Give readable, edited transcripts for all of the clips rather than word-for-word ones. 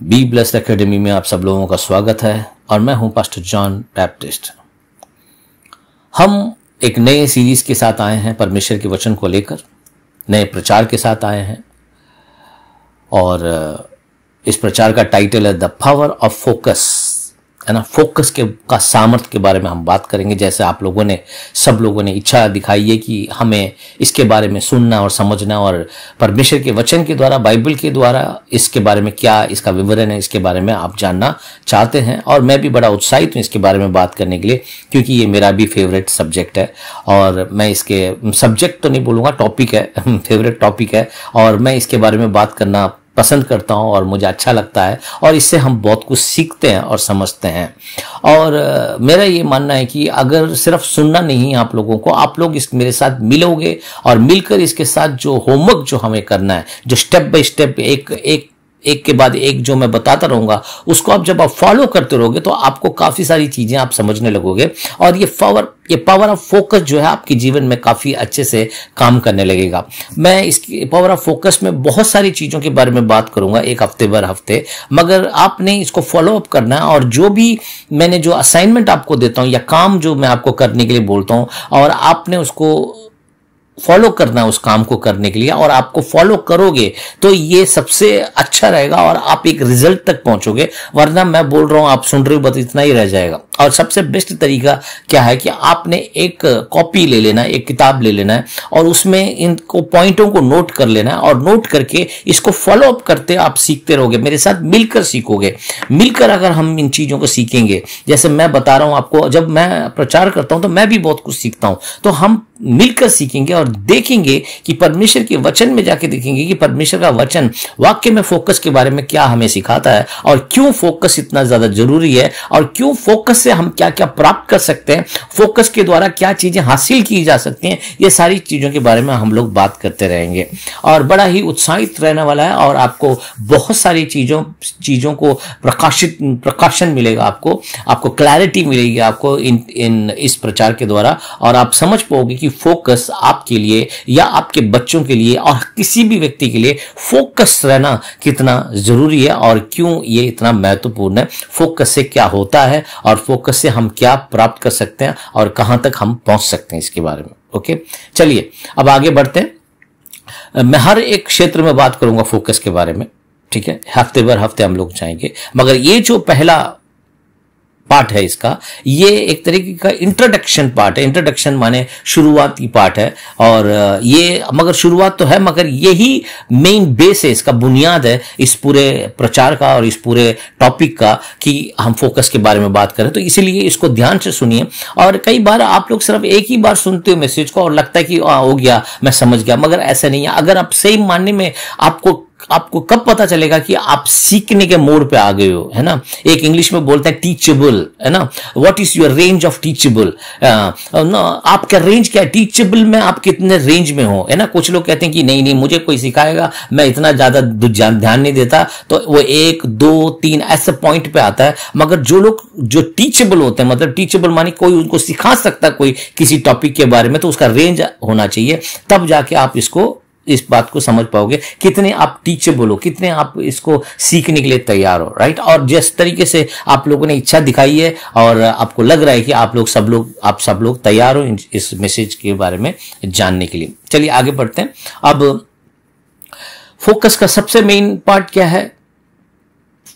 Be blessed academy में आप सब लोगों का स्वागत है और मैं हूं पास्टर जॉन बैप्टिस्ट। हम एक नए सीरीज के साथ आए हैं, परमेश्वर के वचन को लेकर नए प्रचार के साथ आए हैं और इस प्रचार का टाइटल है द पावर ऑफ फोकस, है ना। फोकस का सामर्थ्य के बारे में हम बात करेंगे। जैसे आप लोगों ने, सब लोगों ने इच्छा दिखाई है कि हमें इसके बारे में सुनना और समझना और परमेश्वर के वचन के द्वारा, बाइबल के द्वारा इसके बारे में क्या इसका विवरण है, इसके बारे में आप जानना चाहते हैं। और मैं भी बड़ा उत्साहित हूँ इसके बारे में बात करने के लिए, क्योंकि ये मेरा भी फेवरेट सब्जेक्ट है। और मैं इसके सब्जेक्ट तो नहीं बोलूँगा, टॉपिक है, फेवरेट टॉपिक है और मैं इसके बारे में बात करना पसंद करता हूं और मुझे अच्छा लगता है और इससे हम बहुत कुछ सीखते हैं और समझते हैं। और मेरा ये मानना है कि अगर सिर्फ सुनना नहीं आप लोगों को, आप लोग इस मेरे साथ मिलोगे और मिलकर इसके साथ जो होमवर्क जो हमें करना है, जो स्टेप बाय स्टेप एक के बाद एक जो मैं बताता रहूंगा, उसको जब आप फॉलो करते रहोगे तो आपको काफी सारी चीजें आप समझने लगोगे और ये पावर ऑफ फोकस जो है आपके जीवन में काफी अच्छे से काम करने लगेगा। मैं इसकी पावर ऑफ फोकस में बहुत सारी चीजों के बारे में बात करूंगा एक हफ्ते, मगर आपने इसको फॉलो अप करना है। और जो भी मैंने जो असाइनमेंट आपको देता हूं या काम जो मैं आपको करने के लिए बोलता हूं और आपने उसको फॉलो करना उस काम को करने के लिए, और आपको फॉलो करोगे तो ये सबसे अच्छा रहेगा और आप एक रिजल्ट तक पहुंचोगे। वरना मैं बोल रहा हूं, आप सुन रहे हो, बस इतना ही रह जाएगा। और सबसे बेस्ट तरीका क्या है कि आपने एक कॉपी ले लेना है, एक किताब ले लेना है और उसमें इनको पॉइंटों को नोट कर लेना है और नोट करके इसको फॉलो अप करते आप सीखते रहोगे। मेरे साथ मिलकर सीखोगे। मिलकर अगर हम इन चीजों को सीखेंगे, जैसे मैं बता रहा हूं आपको, जब मैं प्रचार करता हूं तो मैं भी बहुत कुछ सीखता हूं, तो हम मिलकर सीखेंगे और देखेंगे कि परमेश्वर के वचन में जाके देखेंगे कि परमेश्वर का वचन वाक्य में फोकस के बारे में क्या हमें सिखाता है और क्यों फोकस इतना ज्यादा जरूरी है और क्यों फोकस से हम क्या क्या प्राप्त कर सकते हैं, फोकस के द्वारा क्या चीजें हासिल की जा सकती हैं। ये सारी चीजों के बारे में हम लोग बात करते रहेंगे और बड़ा ही उत्साहित रहने वाला है और आपको बहुत सारी चीजों को प्रकाशन मिलेगा, आपको क्लैरिटी मिलेगी आपको इस प्रचार के द्वारा। और आप समझ पाओगे कि फोकस आपके लिए या आपके बच्चों के लिए और किसी भी व्यक्ति के लिए फोकस रहना कितना जरूरी है और क्यों ये इतना महत्वपूर्ण है। फोकस से क्या होता है और फोकस से हम क्या प्राप्त कर सकते हैं और कहां तक हम पहुंच सकते हैं इसके बारे में। ओके, चलिए अब आगे बढ़ते हैं। मैं हर एक क्षेत्र में बात करूंगा फोकस के बारे में, ठीक है। हफ्ते भर हफ्ते हम लोग जाएंगे, मगर ये जो पहला पार्ट है इसका, ये एक तरीके का इंट्रोडक्शन पार्ट है। इंट्रोडक्शन माने शुरुआती पार्ट है और ये मगर शुरुआत तो है, मगर यही मेन बेस है, इसका बुनियाद है इस पूरे प्रचार का और इस पूरे टॉपिक का कि हम फोकस के बारे में बात करें। तो इसीलिए इसको ध्यान से सुनिए। और कई बार आप लोग सिर्फ एक ही बार सुनते हो मैसेज को और लगता है कि हो गया, मैं समझ गया, मगर ऐसा नहीं है। अगर आप सही मानने में आपको कब पता चलेगा कि आप सीखने के मोड़ पे आ गए हो, है ना। एक इंग्लिश में बोलते हैं टीचेबल, है ना। What is your range of teachable, आपका रेंज क्या है, टीचेबल में आप कितने रेंज में हो, है ना। कुछ लोग कहते हैं कि नहीं मुझे कोई सिखाएगा, मैं इतना ज्यादा ध्यान नहीं देता, तो वो 1 2 3 ऐसे पॉइंट पे आता है। मगर जो लोग जो टीचेबल होते हैं, मतलब टीचेबल माने कोई उनको सिखा सकता है कोई किसी टॉपिक के बारे में, तो उसका रेंज होना चाहिए, तब जाके आप इस बात को समझ पाओगे कितने आप टीचेबल हो, कितने आप इसको सीखने के लिए तैयार हो, राइट। और जिस तरीके से आप लोगों ने इच्छा दिखाई है और आपको लग रहा है कि आप सब लोग तैयार हो इस मैसेज के बारे में जानने के लिए। चलिए आगे बढ़ते हैं। अब फोकस का सबसे मेन पार्ट क्या है,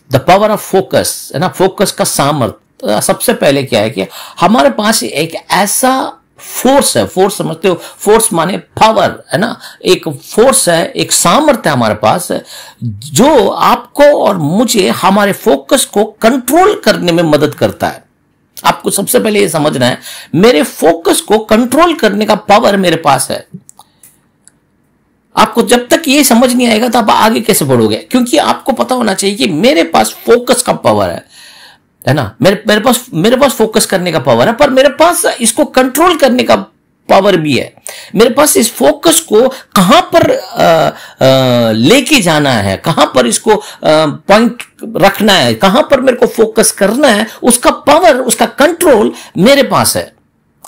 द पावर ऑफ फोकस, है ना। फोकस का सामर्थ्य सबसे पहले क्या है कि हमारे पास एक ऐसा फोर्स है। फोर्स समझते हो, फोर्स माने पावर, है ना। एक फोर्स है, एक सामर्थ्य है हमारे पास जो आपको और मुझे हमारे फोकस को कंट्रोल करने में मदद करता है। आपको सबसे पहले ये समझना है, मेरे फोकस को कंट्रोल करने का पावर मेरे पास है। आपको जब तक ये समझ नहीं आएगा तो आप आगे कैसे बढ़ोगे, क्योंकि आपको पता होना चाहिए कि मेरे पास फोकस का पावर है ना। मेरे पास फोकस करने का पावर है, पर मेरे पास इसको कंट्रोल करने का पावर भी है। मेरे पास इस फोकस को कहां पर लेके जाना है, कहां पर इसको पॉइंट रखना है, कहां पर मेरे को फोकस करना है, उसका पावर, उसका कंट्रोल मेरे पास है।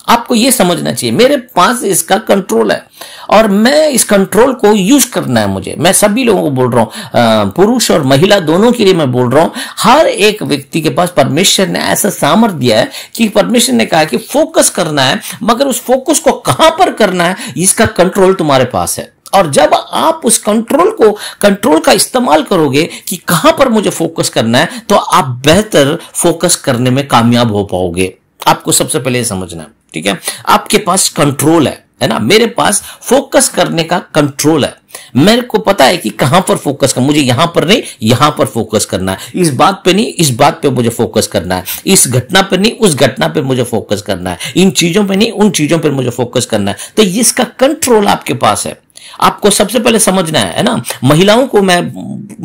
आपको ये समझना चाहिए मेरे पास इसका कंट्रोल है और मैं इस कंट्रोल को यूज करना है मुझे। मैं सभी लोगों को बोल रहा हूं, पुरुष और महिला दोनों के लिए मैं बोल रहा हूं, हर एक व्यक्ति के पास परमेश्वर ने ऐसा सामर्थ्य दिया है कि परमेश्वर ने कहा कि फोकस करना है, मगर उस फोकस को कहां पर करना है इसका कंट्रोल तुम्हारे पास है। और जब आप उस कंट्रोल का इस्तेमाल करोगे कि कहां पर मुझे फोकस करना है, तो आप बेहतर फोकस करने में कामयाब हो पाओगे। आपको सबसे पहले समझना है, ठीक है? आपके पास कंट्रोल है ना? मेरे पास फोकस करने का कंट्रोल है। मेरे को पता है कि कहां पर फोकस करना, मुझे यहां पर नहीं यहां पर फोकस करना है, इस बात पे नहीं इस बात पे मुझे फोकस करना है, इस घटना पे नहीं उस घटना पे मुझे फोकस करना है, इन चीजों पे नहीं उन चीजों पर मुझे फोकस करना है। तो इसका कंट्रोल आपके पास है। आपको सबसे पहले समझना है ना? महिलाओं को मैं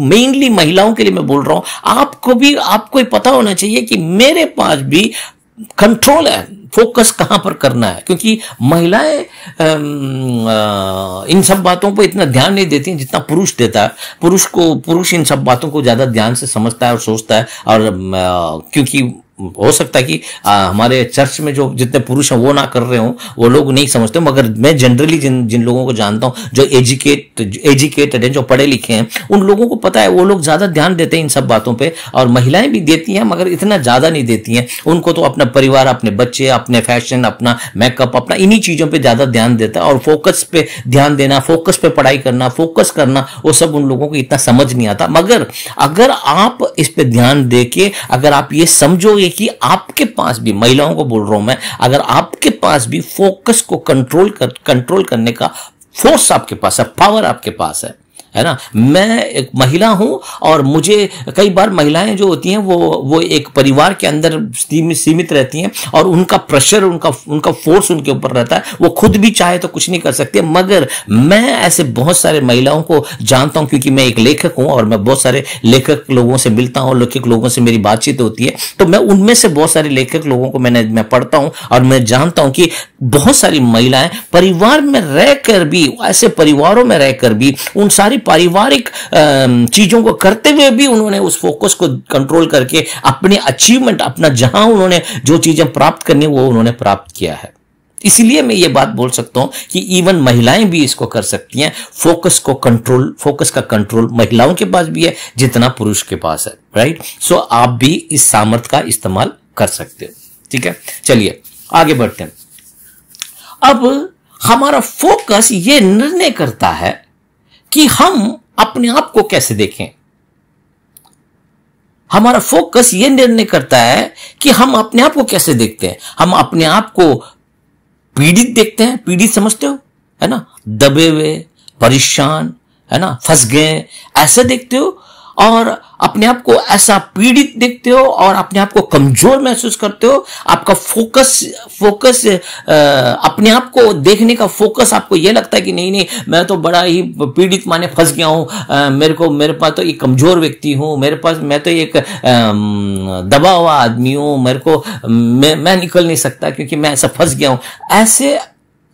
मेनली महिलाओं के लिए मैं बोल रहा हूं, आपको ही पता होना चाहिए कि मेरे पास भी कंट्रोल है, फोकस कहां पर करना है। क्योंकि महिलाएं इन सब बातों पर इतना ध्यान नहीं देती जितना पुरुष देता है। पुरुष इन सब बातों को ज्यादा ध्यान से समझता है और सोचता है। और क्योंकि हो सकता है कि हमारे चर्च में जो जितने पुरुष हैं वो ना कर रहे हो, वो लोग नहीं समझते, मगर मैं जनरली जिन लोगों को जानता हूं जो एजुकेटेड हैं, जो पढ़े लिखे हैं, उन लोगों को पता है, वो लोग ज्यादा ध्यान देते हैं इन सब बातों पे। और महिलाएं भी देती हैं मगर इतना ज्यादा नहीं देती हैं। उनको तो अपना परिवार, अपने बच्चे, अपने फैशन, अपना मेकअप, अपना इन्हीं चीजों पर ज्यादा ध्यान देता है। और फोकस पे ध्यान देना, फोकस पे पढ़ाई करना, फोकस करना, वो सब उन लोगों को इतना समझ नहीं आता। मगर अगर आप इस पे ध्यान देके अगर आप ये समझोगे कि आपके पास भी, महिलाओं को बोल रहा हूं मैं, अगर आपके पास भी फोकस को कंट्रोल करने का फोर्स आपके पास है, पावर आपके पास है ना? मैं एक महिला हूं और मुझे कई बार महिलाएं जो होती हैं वो एक परिवार के अंदर सीमित रहती हैं और उनका प्रेशर, उनका फोर्स उनके ऊपर रहता है। वो खुद भी चाहे तो कुछ नहीं कर सकते। मगर मैं ऐसे बहुत सारे महिलाओं को जानता हूं, क्योंकि मैं एक लेखक हूं और मैं बहुत सारे लेखक लोगों से मिलता हूं, लेखक लोगों से मेरी बातचीत होती है। तो मैं उनमें से बहुत सारे लेखक लोगों को मैं पढ़ता हूं और मैं जानता हूं कि बहुत सारी महिलाएं परिवार में रहकर भी, ऐसे परिवारों में रहकर भी, उन सारी पारिवारिक चीजों को करते हुए भी उन्होंने उस फोकस को कंट्रोल करके अपने अचीवमेंट, अपना जहां उन्होंने जो चीजें प्राप्त करनी वो उन्होंने प्राप्त किया है। इसलिए मैं ये बात बोल सकता हूं कि इवन महिलाएं भी इसको कर सकती हैं। फोकस का कंट्रोल महिलाओं के पास भी है जितना पुरुष के पास है, राइट? सो आप भी इस सामर्थ्य का इस्तेमाल कर सकते हो, ठीक है? चलिए आगे बढ़ते हैं। अब हमारा फोकस ये निर्णय करता है कि हम अपने आप को कैसे देखें। हमारा फोकस यह निर्णय करता है कि हम अपने आप को कैसे देखते हैं। हम अपने आप को पीड़ित देखते हैं, पीड़ित समझते हो, है ना? दबे हुए, परेशान, है ना, फंस गए, ऐसे देखते हो और अपने आप को ऐसा पीड़ित देखते हो और अपने आप को कमजोर महसूस करते हो। आपका फोकस अपने आप को देखने का फोकस आपको यह लगता है कि नहीं मैं तो बड़ा ही पीड़ित माने फंस गया हूं, मेरे पास तो एक कमजोर व्यक्ति हूं, मैं तो एक दबा हुआ आदमी हूं, मैं निकल नहीं सकता क्योंकि मैं ऐसा फंस गया हूं। ऐसे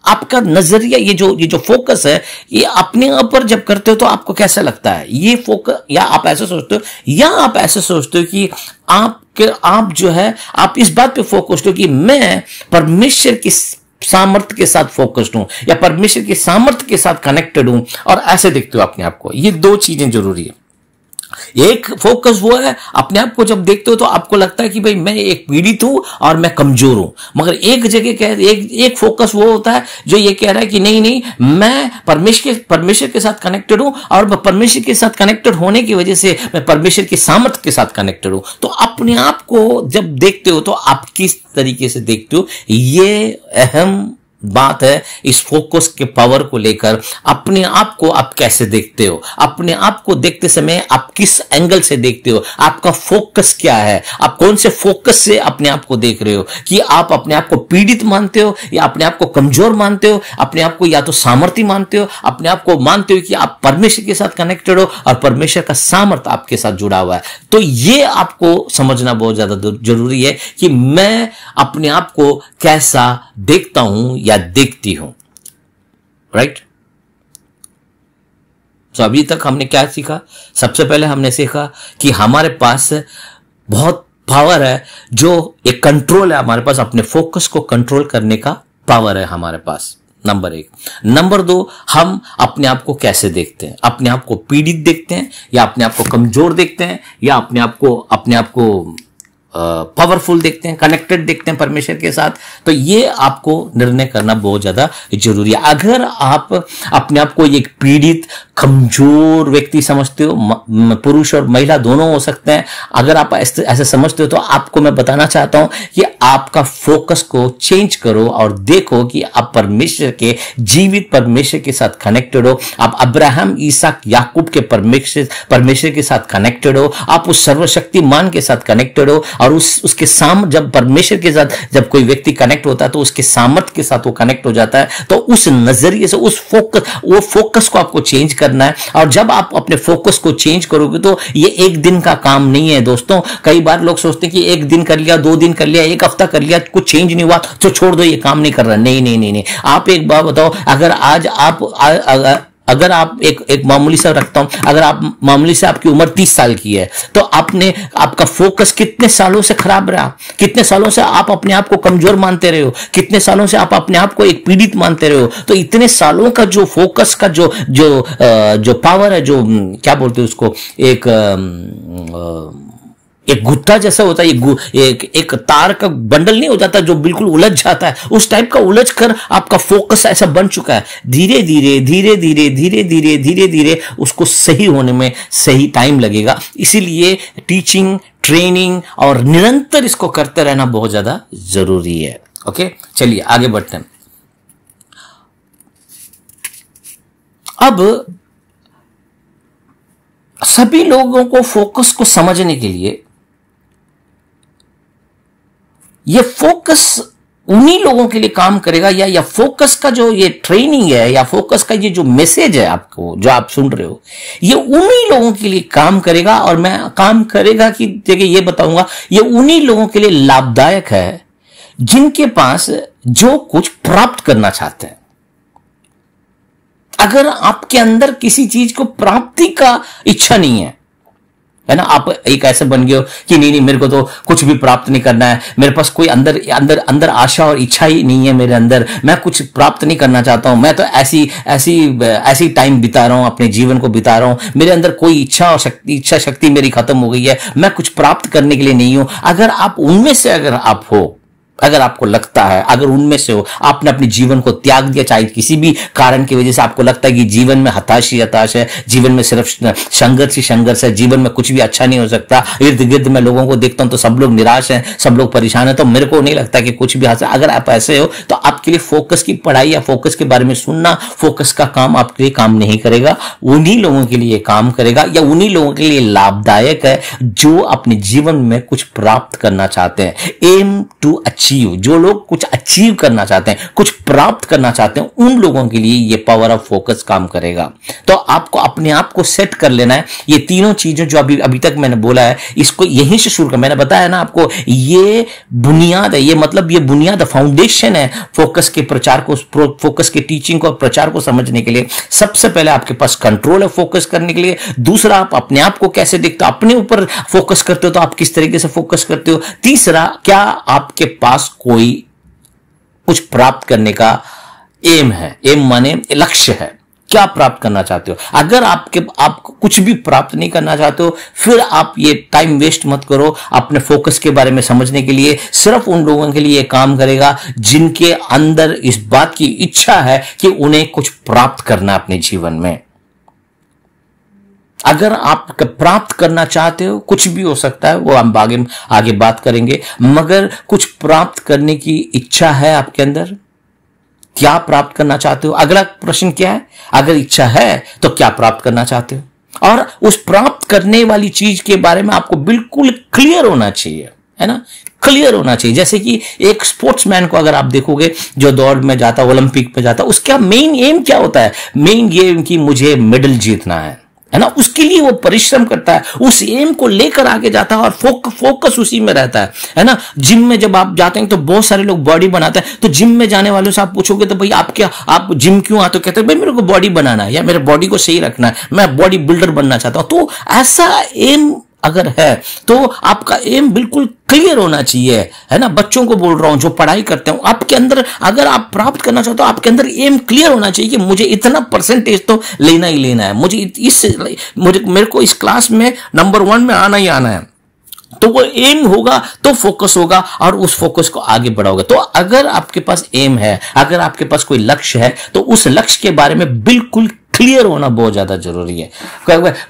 आपका नजरिया, ये जो फोकस है, ये अपने आप पर जब करते हो तो आपको कैसा लगता है? ये फोकस, या आप ऐसे सोचते हो, या आप ऐसे सोचते हो कि आप जो है आप इस बात पे फोकस्ड हो कि मैं परमेश्वर की सामर्थ्य के साथ फोकस्ड हूं या परमेश्वर की सामर्थ्य के साथ कनेक्टेड हूं, और ऐसे देखते हो अपने आप को। ये दो चीजें जरूरी है। एक फोकस वो है, अपने आप को जब देखते हो तो आपको लगता है कि भाई मैं एक पीड़ित हूं और मैं कमजोर हूं। मगर एक जगह एक फोकस वो होता है जो ये कह रहा है कि नहीं मैं परमेश्वर के साथ कनेक्टेड हूं और परमेश्वर के साथ कनेक्टेड होने की वजह से मैं परमेश्वर की सामर्थ्य के साथ कनेक्टेड हूं। तो अपने आप को जब देखते हो तो आप किस तरीके से देखते हो, ये अहम बात है। इस फोकस के पावर को लेकर अपने आप को आप कैसे देखते हो, अपने आप को देखते समय आप किस एंगल से देखते हो, आपका फोकस क्या है, आप कौन से फोकस से अपने आप को देख रहे हो, कि आप अपने आप को पीड़ित मानते हो या अपने आप को कमजोर मानते हो, अपने आप को या तो सामर्थ्य मानते हो, अपने आप को मानते हो कि आप परमेश्वर के साथ कनेक्टेड हो और परमेश्वर का सामर्थ्य आपके साथ जुड़ा हुआ है। तो ये आपको समझना बहुत ज्यादा जरूरी है कि मैं अपने आप को कैसा देखता हूं या देखती हूं, राइट? तो अभी तक हमने क्या सीखा? सबसे पहले हमने सीखा कि हमारे पास बहुत पावर है, जो एक कंट्रोल है हमारे पास, अपने फोकस को कंट्रोल करने का पावर है हमारे पास। नंबर 1। नंबर 2, हम अपने आप को कैसे देखते हैं? अपने आप को पीड़ित देखते हैं, या अपने आप को कमजोर देखते हैं, या अपने आप को पावरफुल देखते हैं, कनेक्टेड देखते हैं परमेश्वर के साथ? तो ये आपको निर्णय करना बहुत ज्यादा जरूरी है। अगर आप अपने आप को एक पीड़ित कमजोर व्यक्ति समझते हो, पुरुष और महिला दोनों हो सकते हैं, अगर आप ऐसे समझते हो, तो आपको मैं बताना चाहता हूं कि आपका फोकस को चेंज करो और देखो कि आप परमेश्वर के, जीवित परमेश्वर के साथ कनेक्टेड हो। आप अब्राहम, इसहाक, याकूब के परमेश्वर के साथ कनेक्टेड हो। आप उस सर्वशक्तिमान के साथ कनेक्टेड हो, और उसके जब परमेश्वर के साथ जब कोई व्यक्ति कनेक्ट होता है तो उसके सामर्थ्य के साथ वो कनेक्ट हो जाता है। तो उस नजरिए से वो फोकस को आपको चेंज करना है। और जब आप अपने फोकस को चेंज करोगे तो ये एक दिन का काम नहीं है दोस्तों। कई बार लोग सोचते हैं कि एक दिन कर लिया, 2 दिन कर लिया, 1 हफ्ता कर लिया, कुछ चेंज नहीं हुआ तो छोड़ दो, ये काम नहीं कर रहा। नहीं नहीं नहीं नहीं, आप एक बात बताओ, अगर आज अगर आप एक मामूली सा रखता हूं, अगर आप मामूली से आपकी उम्र 30 साल की है, तो आपका फोकस कितने सालों से खराब रहा? कितने सालों से आप अपने आप को कमजोर मानते रहे हो? कितने सालों से आप अपने आप को एक पीड़ित मानते रहे हो? तो इतने सालों का जो फोकस का जो पावर है, जो क्या बोलते हैं उसको, एक गुत्था जैसा होता है, एक तार का बंडल नहीं हो जाता जो बिल्कुल उलझ जाता है, उस टाइप का उलझ कर आपका फोकस ऐसा बन चुका है। धीरे धीरे उसको सही होने में सही टाइम लगेगा। इसीलिए टीचिंग, ट्रेनिंग और निरंतर इसको करते रहना बहुत ज्यादा जरूरी है। ओके, चलिए आगे बढ़ते हैं। अब सभी लोगों को फोकस को समझने के लिए, ये फोकस उन्हीं लोगों के लिए काम करेगा, या फोकस का जो ये ट्रेनिंग है, या फोकस का ये जो मैसेज है आपको, जो आप सुन रहे हो, ये उन्हीं लोगों के लिए काम करेगा। और मैं काम करेगा कि देखिए ये बताऊंगा, ये उन्हीं लोगों के लिए लाभदायक है जिनके पास जो कुछ प्राप्त करना चाहते हैं। अगर आपके अंदर किसी चीज को प्राप्ति का इच्छा नहीं है ना, आप एक ऐसे बन गए हो कि नहीं मेरे को तो कुछ भी प्राप्त नहीं करना है, मेरे पास कोई अंदर आशा और इच्छा ही नहीं है मेरे अंदर, मैं कुछ प्राप्त नहीं करना चाहता हूं, मैं तो ऐसी टाइम बिता रहा हूं, अपने जीवन को बिता रहा हूं, मेरे अंदर कोई इच्छा शक्ति मेरी खत्म हो गई है, मैं कुछ प्राप्त करने के लिए नहीं हूं। अगर आप उनमें से आप हो, अगर आपको लगता है, अगर उनमें से हो, आपने अपने जीवन को त्याग दिया, चाहे किसी भी कारण की वजह से आपको लगता है कि जीवन में हताश है, जीवन में सिर्फ संघर्ष है, जीवन में कुछ भी अच्छा नहीं हो सकता, इर्द गिर्द में लोगों को देखता हूं तो सब लोग निराश हैं, सब लोग परेशान हैं, तो मेरे को नहीं लगता कि कुछ भी हासिल। अगर आप ऐसे हो तो आपके लिए फोकस की पढ़ाई या फोकस के बारे में सुनना, फोकस का काम आपके लिए काम नहीं करेगा। उन्हीं लोगों के लिए काम करेगा, या उन्हीं लोगों के लिए लाभदायक है जो अपने जीवन में कुछ प्राप्त करना चाहते हैं। एम टू अचीव, जो लोग कुछ अचीव करना चाहते हैं, कुछ प्राप्त करना चाहते हैं, उन लोगों के लिए ये पावर ऑफ फोकस काम करेगा। तो आपको अपने आप को सेट कर लेना है। ये तीनों चीजें जो अभी तक मैंने बोला है, इसको यहीं से शुरू कर, मैंने बताया ना आपको, ये बुनियाद है, ये मतलब ये बुनियाद फाउंडेशन है फोकस के प्रचार को, फोकस के टीचिंग को, प्रचार को समझने के लिए। सबसे पहले आपके पास कंट्रोल है फोकस करने के लिए। दूसरा, आप अपने आप को कैसे देखते हो, अपने ऊपर फोकस करते हो तो आप किस तरीके से फोकस करते हो। तीसरा, क्या आपके पास कोई कुछ प्राप्त करने का एम है, एम माने लक्ष्य है, क्या प्राप्त करना चाहते हो। अगर आप कुछ भी प्राप्त नहीं करना चाहते हो, फिर आप ये टाइम वेस्ट मत करो अपने फोकस के बारे में समझने के लिए। सिर्फ उन लोगों के लिए काम करेगा जिनके अंदर इस बात की इच्छा है कि उन्हें कुछ प्राप्त करना अपने जीवन में। अगर आप प्राप्त करना चाहते हो, कुछ भी हो सकता है, वो हम आगे बात करेंगे, मगर कुछ प्राप्त करने की इच्छा है आपके अंदर, क्या प्राप्त करना चाहते हो। अगला प्रश्न क्या है, अगर इच्छा है तो क्या प्राप्त करना चाहते हो, और उस प्राप्त करने वाली चीज के बारे में आपको बिल्कुल क्लियर होना चाहिए, है ना, क्लियर होना चाहिए। जैसे कि एक स्पोर्ट्समैन को अगर आप देखोगे जो दौड़ में जाता, ओलंपिक में जाता, उसका मेन एम क्या होता है, मेन एम कि मुझे मेडल जीतना है ना, उसके लिए वो परिश्रम करता है, उस एम को लेकर आगे जाता है और फोकस उसी में रहता है ना। जिम में जब आप जाते हैं तो बहुत सारे लोग बॉडी बनाते हैं, तो जिम में जाने वालों से आप पूछोगे तो भाई आप जिम क्यों आते हो, कहते हैं भाई मेरे को बॉडी बनाना है, या मेरे बॉडी को सही रखना है, मैं बॉडी बिल्डर बनना चाहता हूं। तो ऐसा एम अगर है तो आपका एम बिल्कुल क्लियर होना चाहिए, है ना। बच्चों को बोल रहा हूं जो पढ़ाई करते हो, आपके अंदर अगर आप प्राप्त करना चाहते हो, आपके अंदर एम क्लियर होना चाहिए कि मुझे इतना परसेंटेज तो लेना ही लेना है, मेरे को इस क्लास में नंबर 1 में आना ही आना है। तो वो एम होगा तो फोकस होगा और उस फोकस को आगे बढ़ाओगे। तो अगर आपके पास एम है, अगर आपके पास कोई लक्ष्य है, तो उस लक्ष्य के बारे में बिल्कुल क्लियर होना बहुत ज्यादा जरूरी है।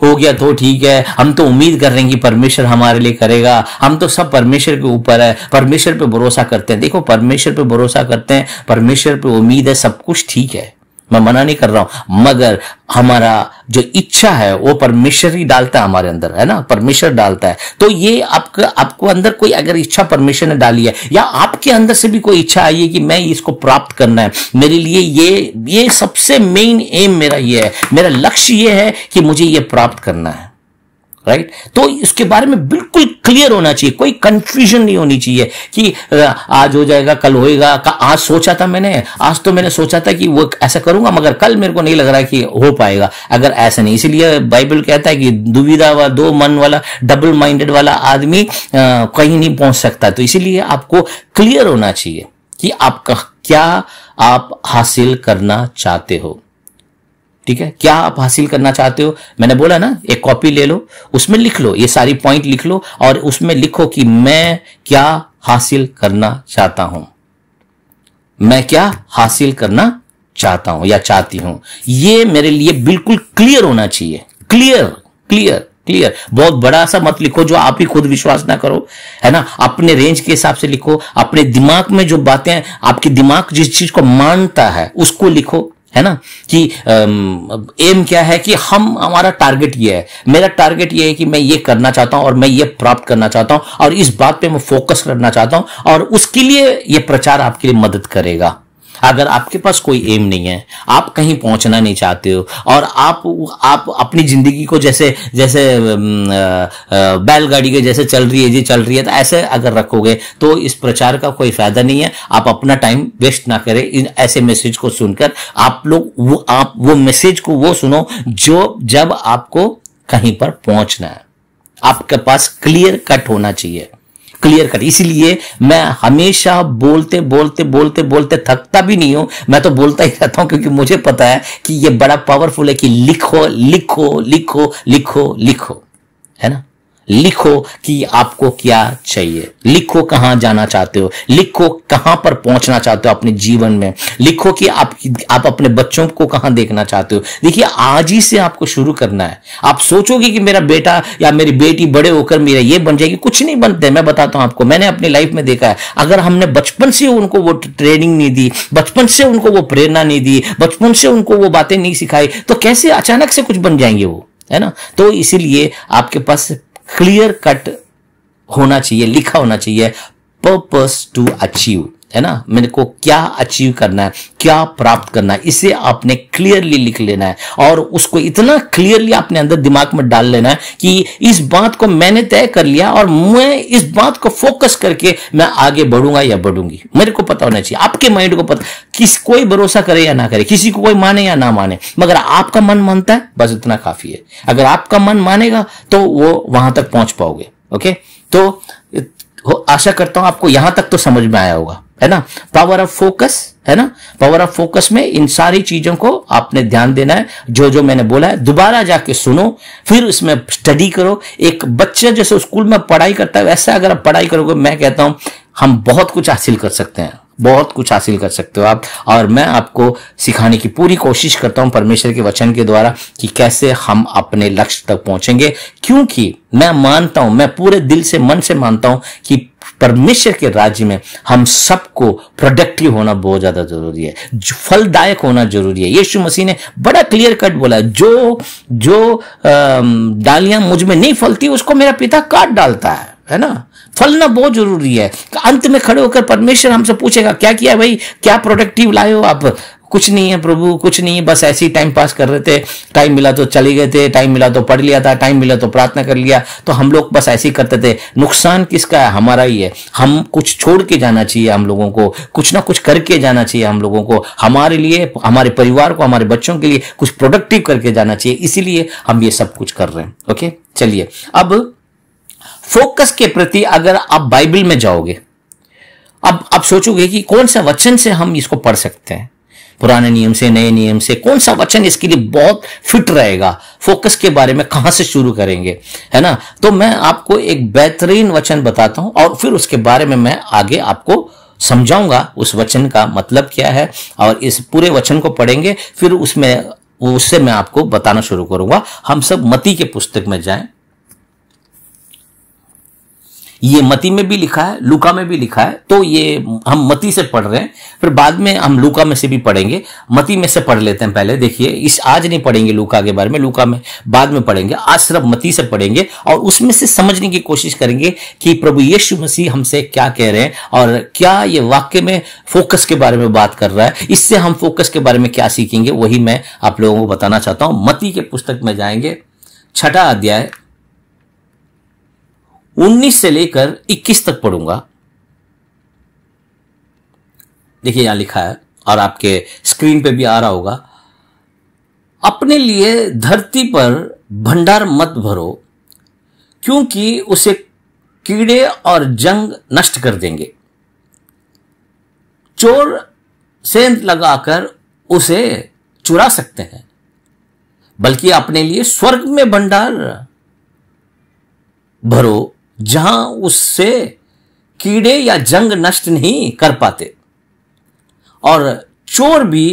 हो गया तो ठीक है, हम तो उम्मीद कर रहे हैं कि परमेश्वर हमारे लिए करेगा, हम तो सब परमेश्वर के ऊपर है, परमेश्वर पे भरोसा करते हैं। देखो, परमेश्वर पे भरोसा करते हैं, परमेश्वर पे उम्मीद है, सब कुछ ठीक है, मैं मना नहीं कर रहा हूं, मगर हमारा जो इच्छा है वो परमेश्वर ही डालता है हमारे अंदर, है ना, परमेश्वर डालता है। तो ये आपको अंदर कोई अगर इच्छा परमेश्वर ने डाली है, या आपके अंदर से भी कोई इच्छा आई है कि मैं इसको प्राप्त करना है, मेरे लिए ये सबसे मेन एम मेरा ये है, मेरा लक्ष्य ये है कि मुझे ये प्राप्त करना है, राइट। तो इसके बारे में बिल्कुल क्लियर होना चाहिए, कोई कंफ्यूजन नहीं होनी चाहिए कि आज हो जाएगा, कल होएगा, आज सोचा था मैंने, आज तो मैंने सोचा था कि वो ऐसा करूंगा, मगर कल मेरे को नहीं लग रहा है कि हो पाएगा। अगर ऐसा नहीं, इसलिए बाइबल कहता है कि दुविधा व दो मन वाला, डबल माइंडेड वाला आदमी कहीं नहीं पहुंच सकता। तो इसीलिए आपको क्लियर होना चाहिए कि आपका क्या आप हासिल करना चाहते हो, ठीक है, क्या आप हासिल करना चाहते हो। मैंने बोला ना, एक कॉपी ले लो, उसमें लिख लो, ये सारी पॉइंट लिख लो और उसमें लिखो कि मैं क्या हासिल करना चाहता हूं, मैं क्या हासिल करना चाहता हूं या चाहती हूं। ये मेरे लिए बिल्कुल क्लियर होना चाहिए, क्लियर क्लियर क्लियर। बहुत बड़ा सा मत लिखो जो आप ही खुद विश्वास ना करो, है ना। अपने रेंज के हिसाब से लिखो, अपने दिमाग में जो बातें, आपकी दिमाग जिस चीज को मानता है उसको लिखो, है ना। कि एम क्या है कि हमारा टारगेट ये है, मेरा टारगेट ये है कि मैं ये करना चाहता हूं और मैं ये प्राप्त करना चाहता हूं और इस बात पे मैं फोकस करना चाहता हूं, और उसके लिए ये प्रचार आपके लिए मदद करेगा। अगर आपके पास कोई एम नहीं है, आप कहीं पहुंचना नहीं चाहते हो और आप अपनी जिंदगी को जैसे बैलगाड़ी के जैसे चल रही है, तो ऐसे अगर रखोगे तो इस प्रचार का कोई फायदा नहीं है। आप अपना टाइम वेस्ट ना करें इन ऐसे मैसेज को सुनकर। आप वो मैसेज को वो सुनो जो जब आपको कहीं पर पहुंचना है, आपके पास क्लियर कट होना चाहिए, क्लियर कट। इसलिए मैं हमेशा बोलते थकता भी नहीं हूं, मैं तो बोलता ही रहता हूं, क्योंकि मुझे पता है कि ये बड़ा पावरफुल है कि लिखो लिखो लिखो लिखो लिखो, है ना। लिखो कि आपको क्या चाहिए, लिखो कहां जाना चाहते हो, लिखो कहां पर पहुंचना चाहते हो अपने जीवन में, लिखो कि आप अपने बच्चों को कहां देखना चाहते हो। देखिए, आज ही से आपको शुरू करना है। आप सोचोगे कि मेरा बेटा या मेरी बेटी बड़े होकर मेरा ये बन जाएगी, कुछ नहीं बनते। मैं बताता हूं आपको, मैंने अपनी लाइफ में देखा है, अगर हमने बचपन से उनको वो ट्रेनिंग नहीं दी, बचपन से उनको वो प्रेरणा नहीं दी, बचपन से उनको वो बातें नहीं सिखाई, तो कैसे अचानक से कुछ बन जाएंगे वो, है ना। तो इसीलिए आपके पास क्लियर कट होना चाहिए, लिखा होना चाहिए, पर्पस टू अचीव, है ना। मेरे को क्या अचीव करना है, क्या प्राप्त करना है, इसे आपने क्लियरली लिख लेना है और उसको इतना क्लियरली अपने अंदर दिमाग में डाल लेना है कि इस बात को मैंने तय कर लिया और मैं इस बात को फोकस करके मैं आगे बढ़ूंगा या बढ़ूंगी। मेरे को पता होना चाहिए, आपके माइंड को पता, कोई भरोसा करे या ना करे, किसी को कोई माने या ना माने, मगर आपका मन मानता है, बस इतना काफी है। अगर आपका मन मानेगा तो वो वहां तक पहुंच पाओगे। ओके, तो आशा करता हूं आपको यहां तक तो समझ में आया होगा, है ना। पावर ऑफ फोकस, है ना। पावर ऑफ फोकस में इन सारी चीजों को आपने ध्यान देना है, जो मैंने बोला है। दोबारा जाके सुनो, फिर उसमें स्टडी करो। एक बच्चा जैसे स्कूल में पढ़ाई करता है, वैसे अगर आप पढ़ाई करोगे, मैं कहता हूं हम बहुत कुछ हासिल कर सकते हैं, बहुत कुछ हासिल कर सकते हो आप। और मैं आपको सिखाने की पूरी कोशिश करता हूं परमेश्वर के वचन के द्वारा कि कैसे हम अपने लक्ष्य तक पहुंचेंगे, क्योंकि मैं मानता हूं, मैं पूरे दिल से, मन से मानता हूं कि परमेश्वर के राज्य में हम सबको प्रोडक्टिव होना बहुत ज्यादा जरूरी है, फलदायक होना जरूरी है। यीशु मसीह ने बड़ा क्लियर कट बोला, जो डालियां मुझ में नहीं फलती उसको मेरा पिता काट डालता है ना। फलना बहुत जरूरी है। अंत में खड़े होकर परमेश्वर हमसे पूछेगा, क्या किया भाई, क्या प्रोडक्टिव लाए हो आप? कुछ नहीं है प्रभु, कुछ नहीं है, बस ऐसे ही टाइम पास कर रहे थे, टाइम मिला तो चले गए थे, टाइम मिला तो पढ़ लिया था, टाइम मिला तो प्रार्थना कर लिया। तो हम लोग बस ऐसे ही करते थे। नुकसान किसका है? हमारा ही है। हम कुछ छोड़ के जाना चाहिए, हम लोगों को कुछ ना कुछ करके जाना चाहिए, हम लोगों को हमारे लिए, हमारे परिवार को, हमारे बच्चों के लिए कुछ प्रोडक्टिव करके जाना चाहिए। इसीलिए हम ये सब कुछ कर रहे हैं। ओके, चलिए अब फोकस के प्रति अगर आप बाइबल में जाओगे, अब आप सोचोगे कि कौन सा वचन से हम इसको पढ़ सकते हैं, पुराने नियम से, नए नियम से, कौन सा वचन इसके लिए बहुत फिट रहेगा, फोकस के बारे में कहां से शुरू करेंगे, है ना। तो मैं आपको एक बेहतरीन वचन बताता हूं और फिर उसके बारे में मैं आगे आपको समझाऊंगा उस वचन का मतलब क्या है, और इस पूरे वचन को पढ़ेंगे, फिर उससे मैं आपको बताना शुरू करूंगा। हम सब मत्ती के पुस्तक में जाएं। ये मत्ती में भी लिखा है, लूका में भी लिखा है, तो ये हम मत्ती से पढ़ रहे हैं, फिर बाद में हम लूका में से भी पढ़ेंगे। मत्ती में से पढ़ लेते हैं पहले। देखिए, आज नहीं पढ़ेंगे लूका के बारे में, लूका में बाद में पढ़ेंगे, आज सिर्फ मत्ती से पढ़ेंगे और उसमें से समझने की कोशिश करेंगे कि प्रभु यीशु मसीह हमसे क्या कह रहे हैं और क्या ये वाक्य में फोकस के बारे में बात कर रहा है, इससे हम फोकस के बारे में क्या सीखेंगे, वही मैं आप लोगों को बताना चाहता हूं। मत्ती के पुस्तक में जाएंगे, 6 अध्याय 19 से लेकर 21 तक पढ़ूंगा। देखिए यहां लिखा है और आपके स्क्रीन पे भी आ रहा होगा, अपने लिए धरती पर भंडार मत भरो, क्योंकि उसे कीड़े और जंग नष्ट कर देंगे। चोर सेंध लगाकर उसे चुरा सकते हैं, बल्कि अपने लिए स्वर्ग में भंडार भरो, जहां उससे कीड़े या जंग नष्ट नहीं कर पाते और चोर भी